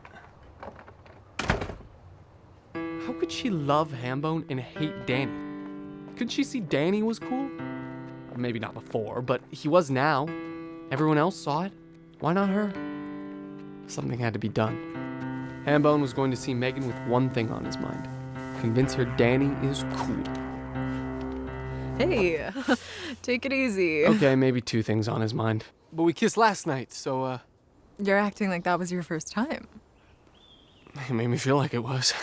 how could she love Hamone and hate Danny? Couldn't she see Danny was cool? Or maybe not before, but he was now. Everyone else saw it. Why not her? Something had to be done. Hamone was going to see Megan with one thing on his mind. Convince her Danny is cool. Hey, take it easy. Okay, maybe two things on his mind. But we kissed last night, so, You're acting like that was your first time. it made me feel like it was.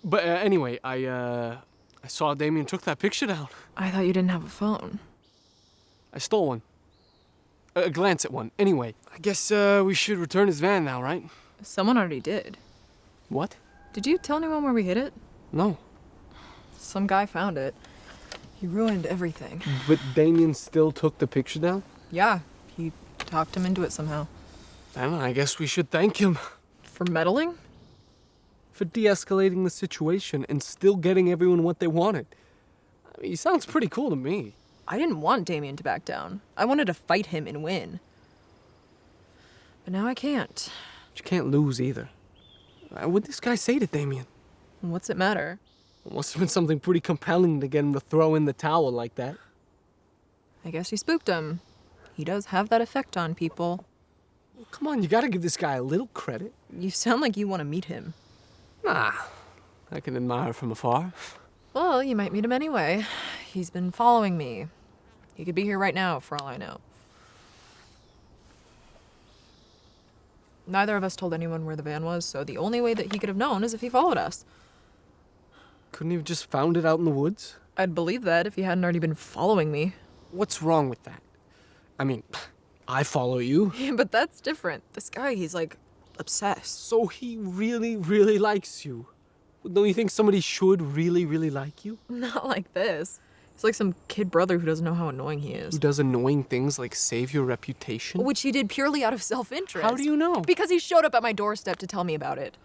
But anyway, I saw Damien took that picture down. I thought you didn't have a phone. I stole one. A glance at one. Anyway, I guess we should return his van now, right? Someone already did. What? Did you tell anyone where we hid it? No. Some guy found it. He ruined everything. But Damien still took the picture down? Yeah, he talked him into it somehow. Then I guess we should thank him. For meddling? For de-escalating the situation and still getting everyone what they wanted. I mean, he sounds pretty cool to me. I didn't want Damien to back down. I wanted to fight him and win. But now I can't. But you can't lose either. What'd this guy say to Damien? What's it matter? It must have been something pretty compelling to get him to throw in the towel like that. I guess he spooked him. He does have that effect on people. Well, come on, you gotta give this guy a little credit. You sound like you want to meet him. Nah, I can admire from afar. Well, you might meet him anyway. He's been following me. He could be here right now, for all I know. Neither of us told anyone where the van was, so the only way that he could have known is if he followed us. Couldn't he have just found it out in the woods? I'd believe that if he hadn't already been following me. What's wrong with that? I mean, I follow you. Yeah, but that's different. This guy, he's like obsessed. So he really, really likes you. Don't you think somebody should really, really like you? Not like this. He's like some kid brother who doesn't know how annoying he is. Who does annoying things like save your reputation? Which he did purely out of self-interest. How do you know? Because he showed up at my doorstep to tell me about it.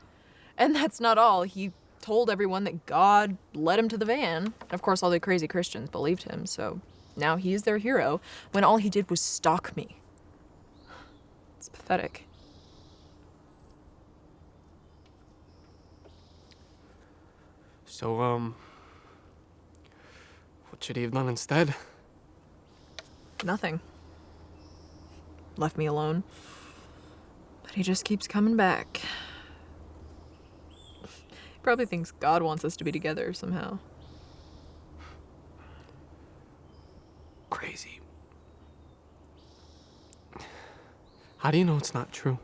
And that's not all. He told everyone that God led him to the van. And of course, all the crazy Christians believed him, so now he's their hero when all he did was stalk me. It's pathetic. So, what should he have done instead? Nothing. Left me alone. But he just keeps coming back. He probably thinks God wants us to be together somehow. Crazy. How do you know it's not true?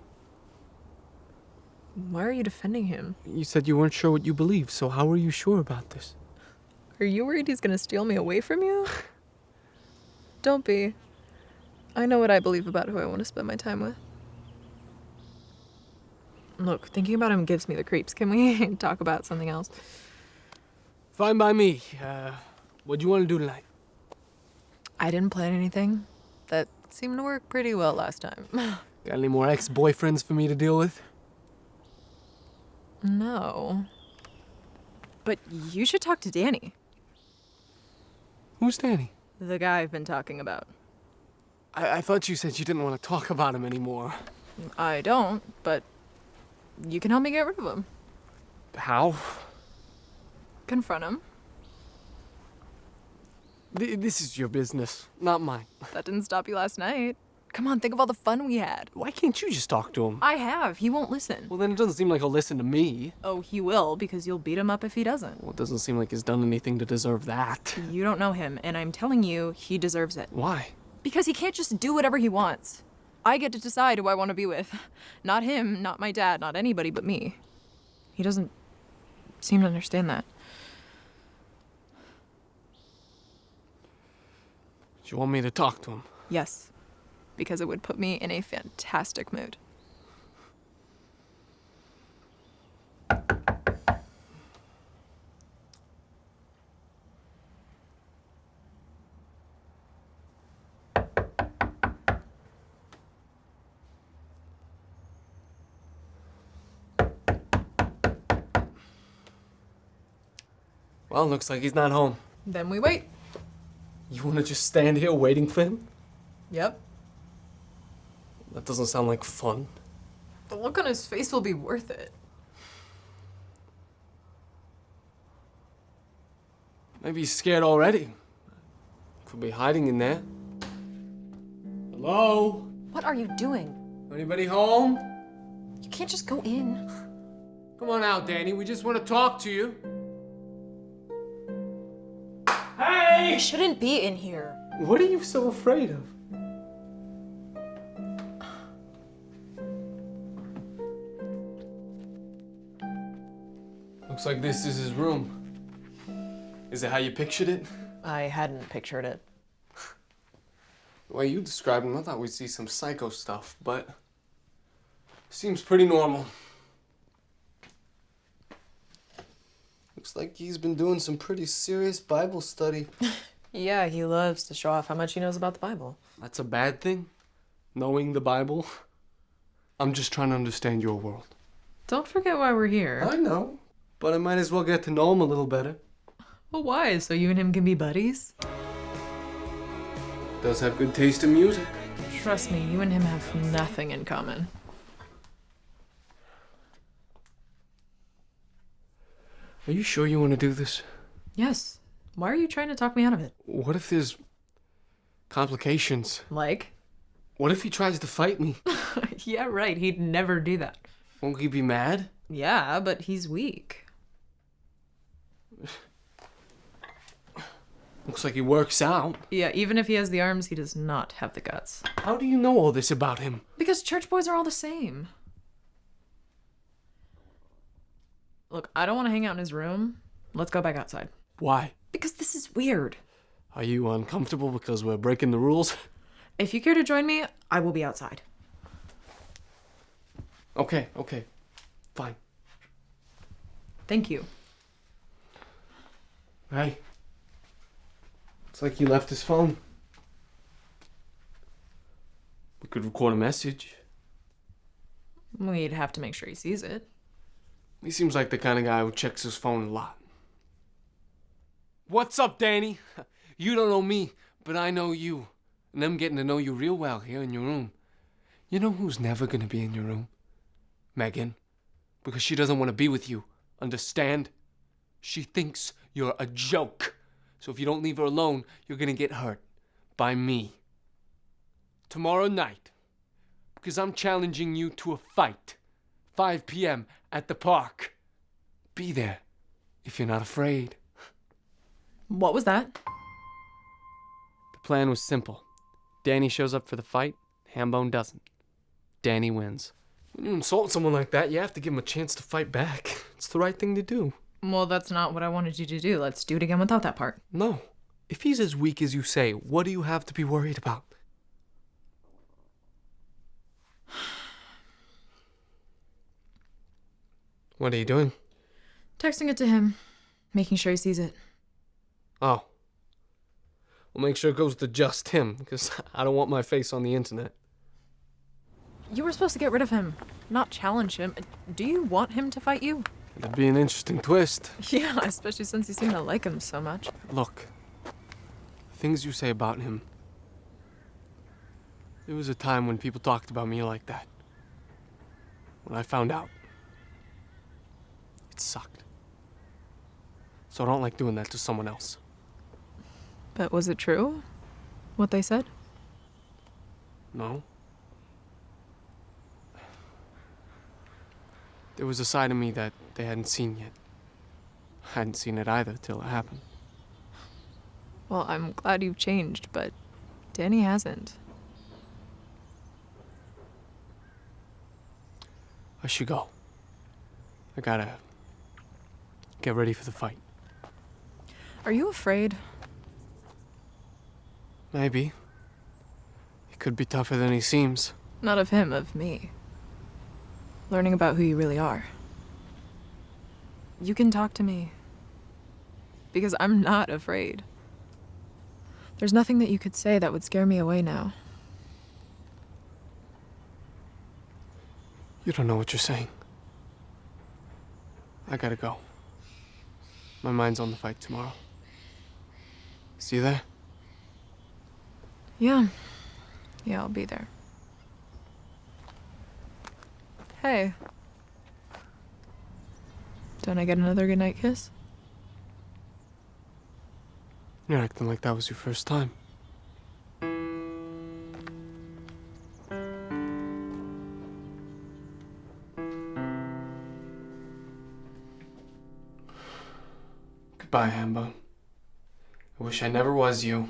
Why are you defending him? You said you weren't sure what you believed, so how are you sure about this? Are you worried he's gonna steal me away from you? Don't be. I know what I believe about who I want to spend my time with. Look, thinking about him gives me the creeps. Can we talk about something else? Fine by me. What do you want to do tonight? I didn't plan anything. That seemed to work pretty well last time. Got any more ex-boyfriends for me to deal with? No. But you should talk to Danny. Who's Danny? The guy I've been talking about. I thought you said you didn't want to talk about him anymore. I don't, but you can help me get rid of him. How? Confront him. This is your business, not mine. That didn't stop you last night. Come on, think of all the fun we had. Why can't you just talk to him? I have. He won't listen. Well, then it doesn't seem like he'll listen to me. Oh, he will, because you'll beat him up if he doesn't. Well, it doesn't seem like he's done anything to deserve that. You don't know him, and I'm telling you, he deserves it. Why? Because he can't just do whatever he wants. I get to decide who I want to be with. Not him, not my dad, not anybody but me. He doesn't seem to understand that. Do you want me to talk to him? Yes, because it would put me in a fantastic mood. Well, looks like he's not home. Then we wait. You want to just stand here waiting for him? Yep. That doesn't sound like fun. The look on his face will be worth it. Maybe he's scared already. Could be hiding in there. Hello? What are you doing? Anybody home? You can't just go in. Come on out, Danny. We just want to talk to you. Hey! You shouldn't be in here. What are you so afraid of? Looks like this is his room. Is it how you pictured it? I hadn't pictured it. The way you described him, I thought we'd see some psycho stuff, but seems pretty normal. Looks like he's been doing some pretty serious Bible study. Yeah, he loves to show off how much he knows about the Bible. That's a bad thing? Knowing the Bible? I'm just trying to understand your world. Don't forget why we're here. I know, but I might as well get to know him a little better. Well, why? So you and him can be buddies? Does have good taste in music. Trust me, you and him have nothing in common. Are you sure you want to do this? Yes. Why are you trying to talk me out of it? What if there's complications? Like? What if he tries to fight me? Yeah, right. He'd never do that. Won't he be mad? Yeah, but he's weak. Looks like he works out. Yeah, even if he has the arms, he does not have the guts. How do you know all this about him? Because church boys are all the same. Look, I don't want to hang out in his room. Let's go back outside. Why? Because this is weird. Are you uncomfortable because we're breaking the rules? If you care to join me, I will be outside. Okay, fine. Thank you. Hey. Looks like he left his phone. We could record a message. We'd have to make sure he sees it. He seems like the kind of guy who checks his phone a lot. What's up, Danny? You don't know me, but I know you. And I'm getting to know you real well here in your room. You know who's never gonna be in your room? Megan. Because she doesn't want to be with you. Understand? She thinks you're a joke. So if you don't leave her alone, you're gonna get hurt. By me. Tomorrow night. Because I'm challenging you to a fight. 5 p.m. at the park. Be there. If you're not afraid. What was that? The plan was simple. Danny shows up for the fight. Hamone doesn't. Danny wins. When you insult someone like that, you have to give him a chance to fight back. It's the right thing to do. Well, that's not what I wanted you to do. Let's do it again without that part. No. If he's as weak as you say, what do you have to be worried about? What are you doing? Texting it to him. Making sure he sees it. Oh. Well, make sure it goes to just him, because I don't want my face on the internet. You were supposed to get rid of him, not challenge him. Do you want him to fight you? That'd be an interesting twist. Yeah, especially since you seem to like him so much. Look, the things you say about him. There was a time when people talked about me like that. When I found out, it sucked. So I don't like doing that to someone else. But was it true? What they said? No. There was a side of me that they hadn't seen yet. I hadn't seen it either till it happened. Well, I'm glad you've changed, but Danny hasn't. I should go. I gotta get ready for the fight. Are you afraid? Maybe. He could be tougher than he seems. Not of him, of me. Learning about who you really are. You can talk to me. Because I'm not afraid. There's nothing that you could say that would scare me away now. You don't know what you're saying. I gotta go. My mind's on the fight tomorrow. See you there? Yeah. Yeah, I'll be there. Hey. Don't I get another goodnight kiss? You're acting like that was your first time. Goodbye, Hambo. I wish I never was you.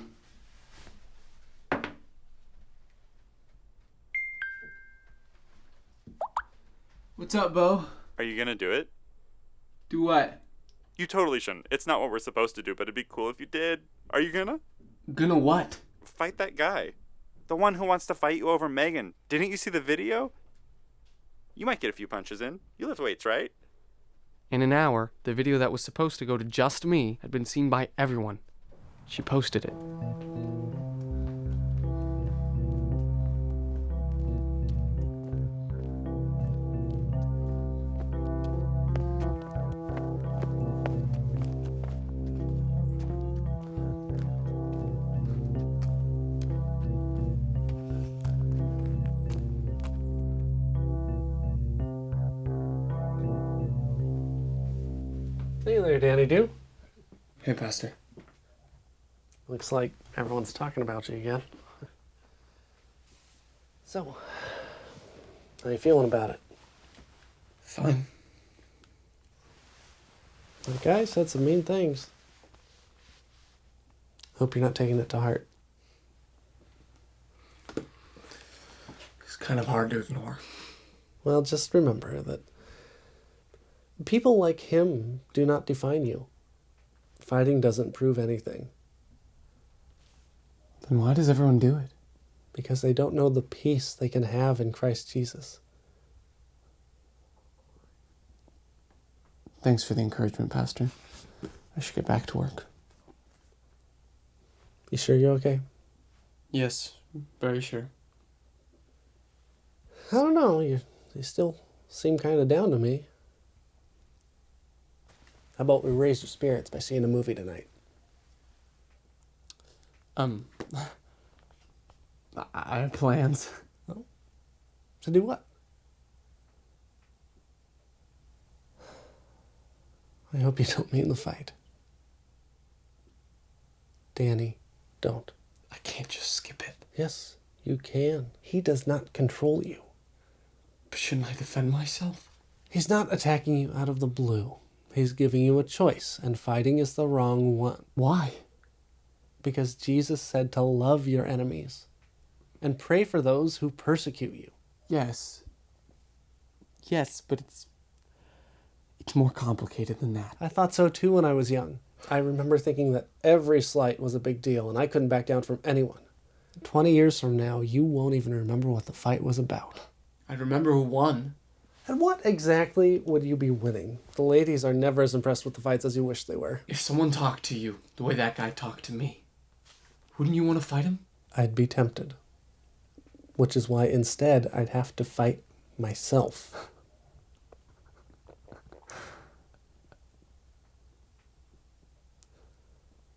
What's up, Bo? Are you gonna do it? Do what? You totally shouldn't. It's not what we're supposed to do, but it'd be cool if you did. Are you gonna? Gonna what? Fight that guy. The one who wants to fight you over Megan. Didn't you see the video? You might get a few punches in. You lift weights, right? In an hour, the video that was supposed to go to just me had been seen by everyone. She posted it. Hey there, Danny Doo. Hey, Pastor. Looks like everyone's talking about you again. So, how you feeling about it? Fine. Okay, I said some mean things. Hope you're not taking it to heart. It's kind of hard to ignore. Well, just remember that people like him do not define you. Fighting doesn't prove anything. Then why does everyone do it? Because they don't know the peace they can have in Christ Jesus. Thanks for the encouragement, Pastor. I should get back to work. You sure you're okay? Yes, very sure. I don't know. You still seem kind of down to me. How about we raise your spirits by seeing a movie tonight? I have plans. To do what? I hope you don't mean the fight. Danny, don't. I can't just skip it. Yes, you can. He does not control you. But shouldn't I defend myself? He's not attacking you out of the blue. He's giving you a choice, and fighting is the wrong one. Why? Because Jesus said to love your enemies and pray for those who persecute you. Yes. Yes, but it's more complicated than that. I thought so too when I was young. I remember thinking that every slight was a big deal and I couldn't back down from anyone. 20 years from now, you won't even remember what the fight was about. I remember who won. And what exactly would you be winning? The ladies are never as impressed with the fights as you wish they were. If someone talked to you the way that guy talked to me, wouldn't you want to fight him? I'd be tempted. Which is why instead I'd have to fight myself.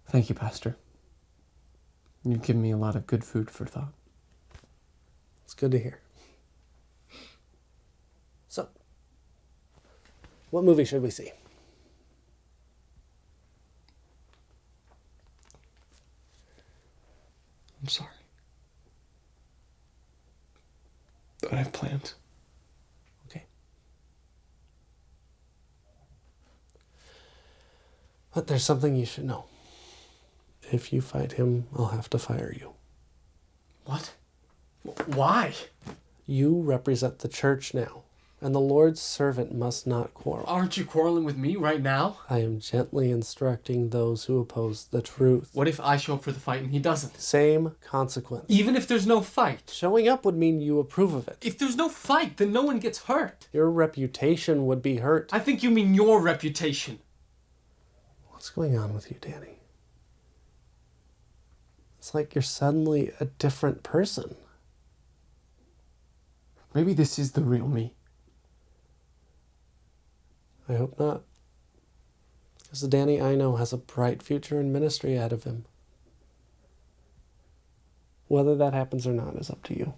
Thank you, Pastor. You've given me a lot of good food for thought. It's good to hear. So, what movie should we see? I'm sorry. But I have plans. Okay. But there's something you should know. If you fight him, I'll have to fire you. What? Why? You represent the church now, and the Lord's servant must not quarrel. Aren't you quarreling with me right now? I am gently instructing those who oppose the truth. What if I show up for the fight and he doesn't? Same consequence. Even if there's no fight? Showing up would mean you approve of it. If there's no fight, then no one gets hurt. Your reputation would be hurt. I think you mean your reputation. What's going on with you, Danny? It's like you're suddenly a different person. Maybe this is the real me. I hope not. Because the Danny I know has a bright future in ministry ahead of him. Whether that happens or not is up to you.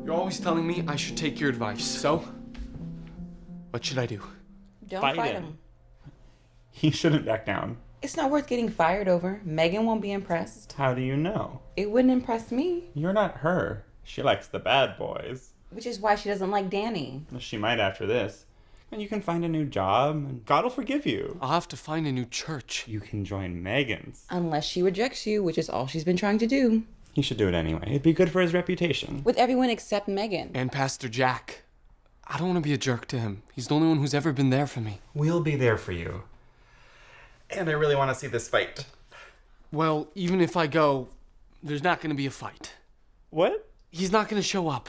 You're always telling me I should take your advice. So, what should I do? Don't fight him. He shouldn't back down. It's not worth getting fired over. Megan won't be impressed. How do you know? It wouldn't impress me. You're not her. She likes the bad boys. Which is why she doesn't like Danny. She might after this. And you can find a new job, and God will forgive you. I'll have to find a new church. You can join Megan's. Unless she rejects you, which is all she's been trying to do. He should do it anyway. It'd be good for his reputation. With everyone except Megan. And Pastor Jack. I don't want to be a jerk to him. He's the only one who's ever been there for me. We'll be there for you. And I really want to see this fight. Well, even if I go, there's not going to be a fight. What? He's not going to show up.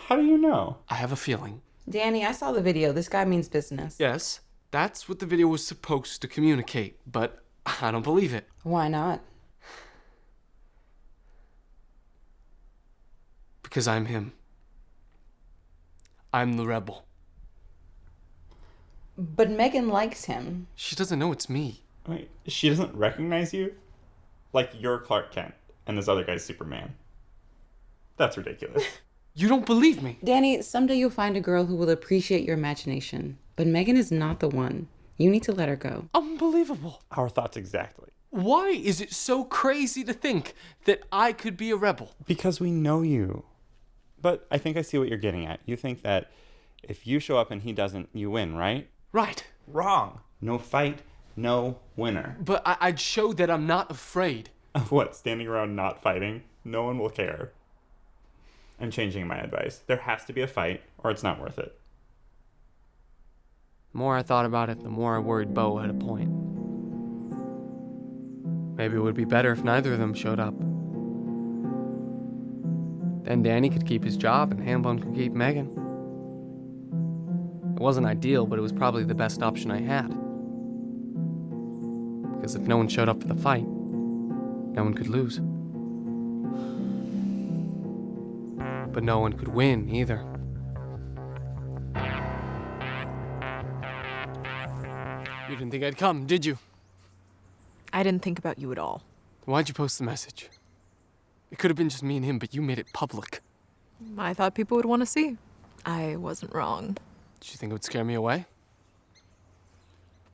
How do you know? I have a feeling. Danny, I saw the video. This guy means business. Yes, that's what the video was supposed to communicate, but I don't believe it. Why not? Because I'm him. I'm the rebel. But Megan likes him. She doesn't know it's me. Wait, she doesn't recognize you? Like you're Clark Kent and this other guy's Superman. That's ridiculous. You don't believe me. Danny, someday you'll find a girl who will appreciate your imagination. But Megan is not the one. You need to let her go. Unbelievable. Our thoughts exactly. Why is it so crazy to think that I could be a rebel? Because we know you. But I think I see what you're getting at. You think that if you show up and he doesn't, you win, right? Right. Wrong. No fight, no winner. But I'd show that I'm not afraid. Of what? Standing around not fighting? No one will care. I'm changing my advice. There has to be a fight, or it's not worth it. The more I thought about it, the more I worried Bo had a point. Maybe it would be better if neither of them showed up. Then Danny could keep his job and Hamone could keep Megan. It wasn't ideal, but it was probably the best option I had. Because if no one showed up for the fight, no one could lose. But no one could win either. You didn't think I'd come, did you? I didn't think about you at all. Why'd you post the message? It could have been just me and him, but you made it public. I thought people would want to see. I wasn't wrong. Did you think it would scare me away?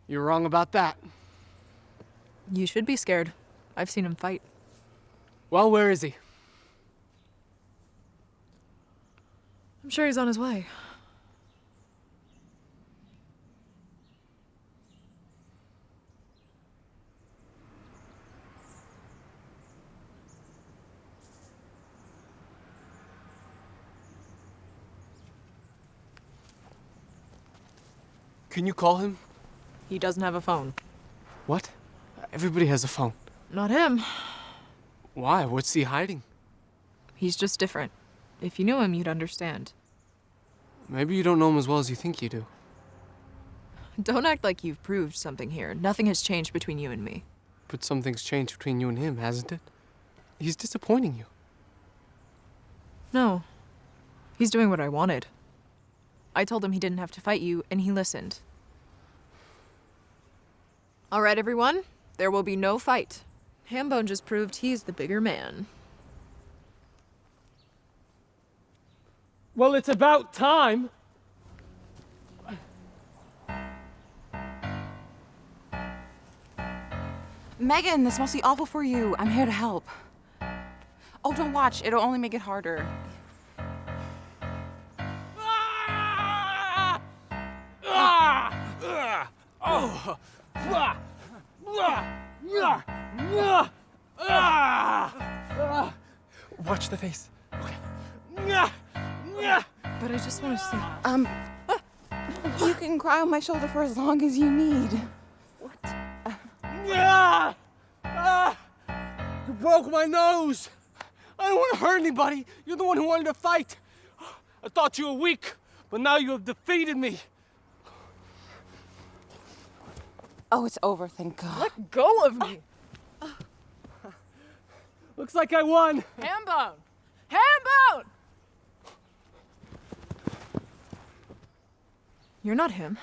You're wrong about that. You should be scared. I've seen him fight. Well, where is he? I'm sure he's on his way. Can you call him? He doesn't have a phone. What? Everybody has a phone. Not him. Why? What's he hiding? He's just different. If you knew him, you'd understand. Maybe you don't know him as well as you think you do. Don't act like you've proved something here. Nothing has changed between you and me. But something's changed between you and him, hasn't it? He's disappointing you. No. He's doing what I wanted. I told him he didn't have to fight you, and he listened. All right, everyone. There will be no fight. Hamone just proved he's the bigger man. Well, it's about time. Megan, this must be awful for you. I'm here to help. Oh, don't watch. It'll only make it harder. Watch the face. But I just want to see. You can cry on my shoulder for as long as you need. You broke my nose. I don't want to hurt anybody. You're the one who wanted to fight. I thought you were weak, but now you have defeated me. Oh, it's over, thank God. Let go of me. Looks like I won. Hambone! Hambone! You're not him.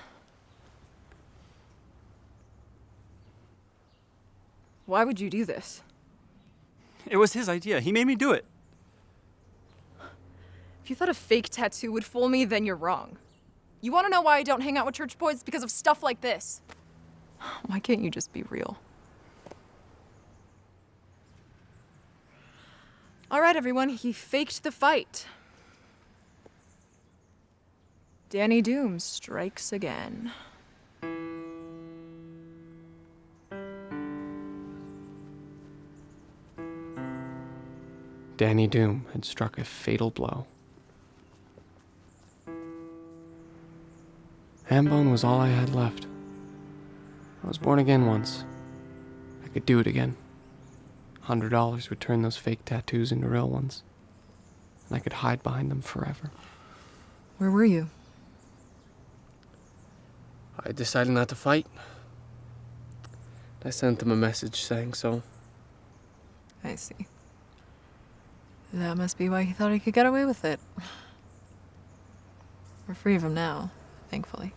Why would you do this? It was his idea. He made me do it. If you thought a fake tattoo would fool me, then you're wrong. You want to know why I don't hang out with church boys? Because of stuff like this. Why can't you just be real? All right, everyone, he faked the fight. Danny Doom strikes again. Danny Doom had struck a fatal blow. Hamone was all I had left. I was born again once. I could do it again. $100 would turn those fake tattoos into real ones. And I could hide behind them forever. Where were you? I decided not to fight. I sent them a message saying so. I see. That must be why he thought he could get away with it. We're free of him now, thankfully.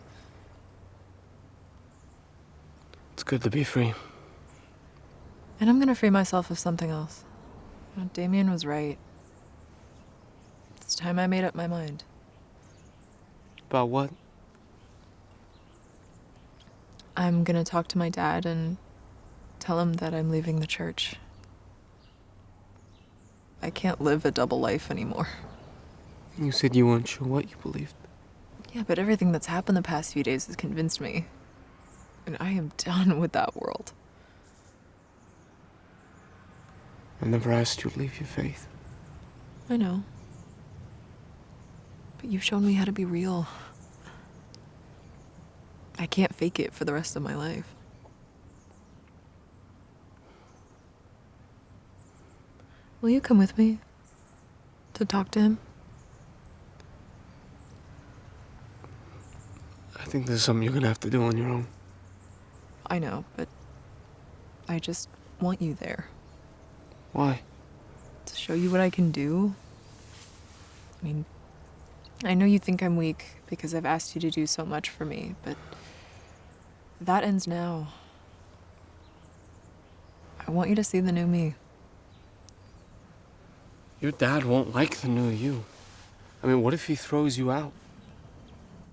It's good to be free. And I'm gonna free myself of something else. You know, Damien was right. It's time I made up my mind. About what? I'm gonna talk to my dad and tell him that I'm leaving the church. I can't live a double life anymore. You said you weren't sure what you believed. Yeah, but everything that's happened the past few days has convinced me. And I am done with that world. I never asked you to leave your faith. I know. But you've shown me how to be real. I can't fake it for the rest of my life. Will you come with me to talk to him? I think this is something you're gonna have to do on your own. I know, but I just want you there. Why? To show you what I can do. I mean, I know you think I'm weak because I've asked you to do so much for me, but that ends now. I want you to see the new me. Your dad won't like the new you. I mean, what if he throws you out?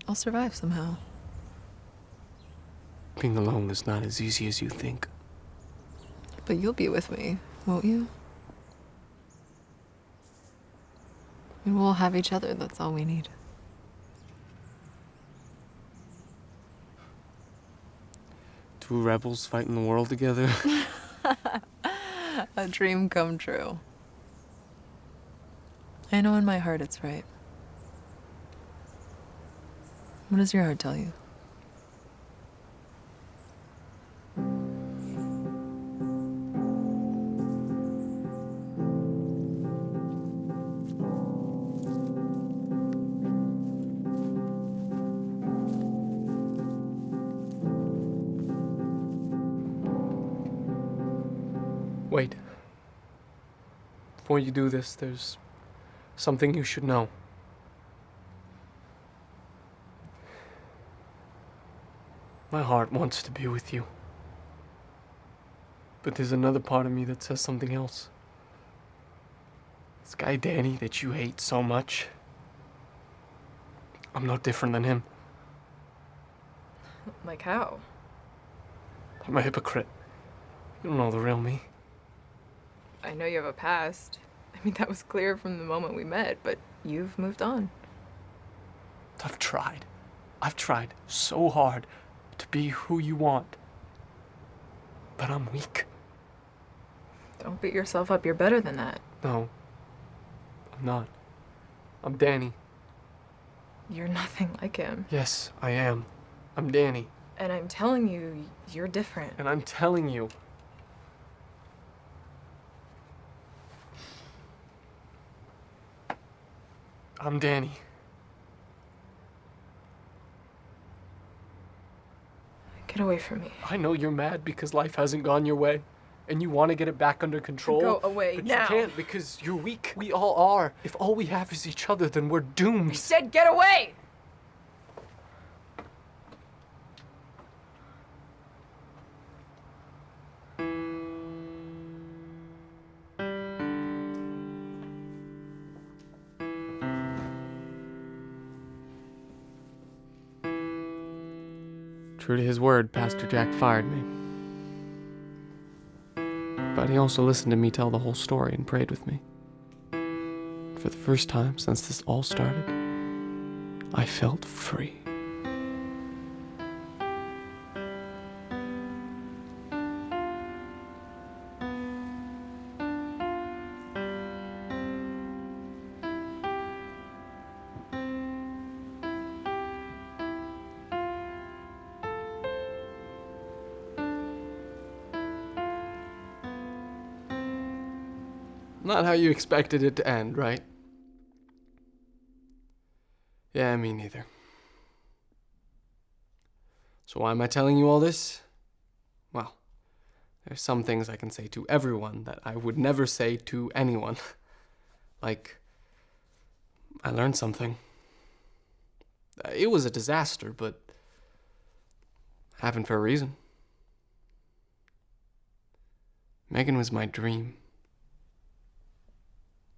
I'll survive somehow. Being alone is not as easy as you think. But you'll be with me, won't you? And we'll have each other, that's all we need. Two rebels fighting the world together. A dream come true. I know in my heart it's right. What does your heart tell you? Wait. Before you do this, there's something you should know. My heart wants to be with you. But there's another part of me that says something else. This guy Danny that you hate so much, I'm no different than him. Like how? I'm a hypocrite. You don't know the real me. I know you have a past. I mean, that was clear from the moment we met, but you've moved on. I've tried. I've tried so hard to be who you want. But I'm weak. Don't beat yourself up. You're better than that. No, I'm not. I'm Danny. You're nothing like him. Yes, I am. I'm Danny. And I'm telling you, you're different. And I'm telling you. I'm Danny. Get away from me. I know you're mad because life hasn't gone your way. And you want to get it back under control. Go away but now. You can't because you're weak. We all are. If all we have is each other, then we're doomed. I said get away! True to his word, Pastor Jack fired me. But he also listened to me tell the whole story and prayed with me. For the first time since this all started, I felt free. Not how you expected it to end, right? Yeah, me neither. So why am I telling you all this? Well, there's some things I can say to everyone that I would never say to anyone. Like, I learned something. It was a disaster, but happened for a reason. Megan was my dream.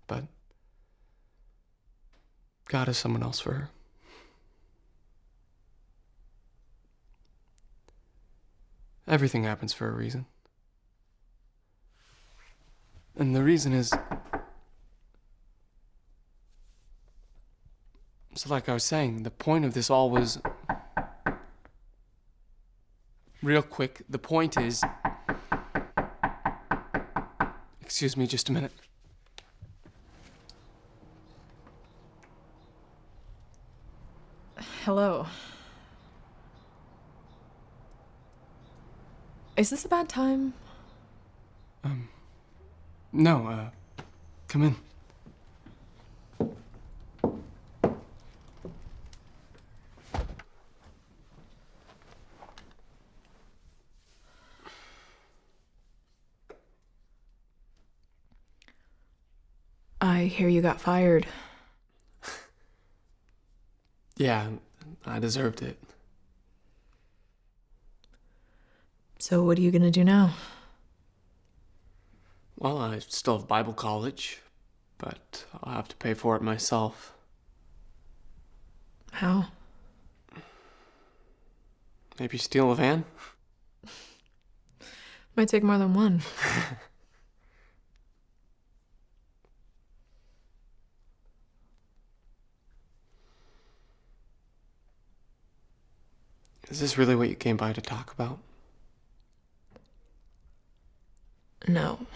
But God has someone else for her. Everything happens for a reason. And the reason is... So like I was saying, the point of this all was... Real quick, the point is... Excuse me just a minute. Hello. Is this a bad time? No, come in. I hear you got fired. Yeah, I deserved it. So what are you gonna do now? Well, I still have Bible college, but I'll have to pay for it myself. How? Maybe steal a van? Might take more than one. Is this really what you came by to talk about? No.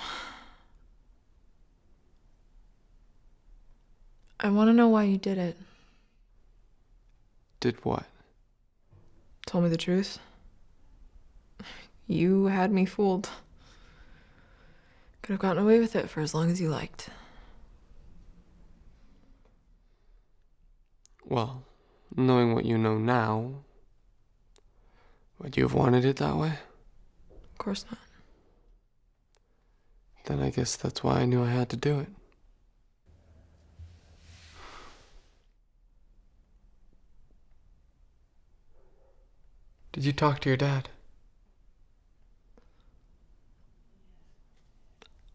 I want to know why you did it. Did what? Told me the truth. You had me fooled. Could have gotten away with it for as long as you liked. Well, knowing what you know now, would you have wanted it that way? Of course not. Then I guess that's why I knew I had to do it. Did you talk to your dad?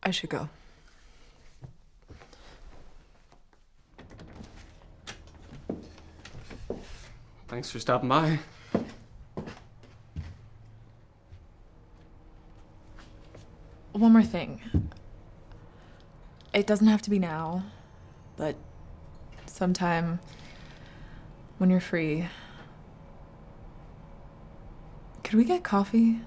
I should go. Thanks for stopping by. one more thing. It doesn't have to be now, but sometime when you're free. Could we get coffee?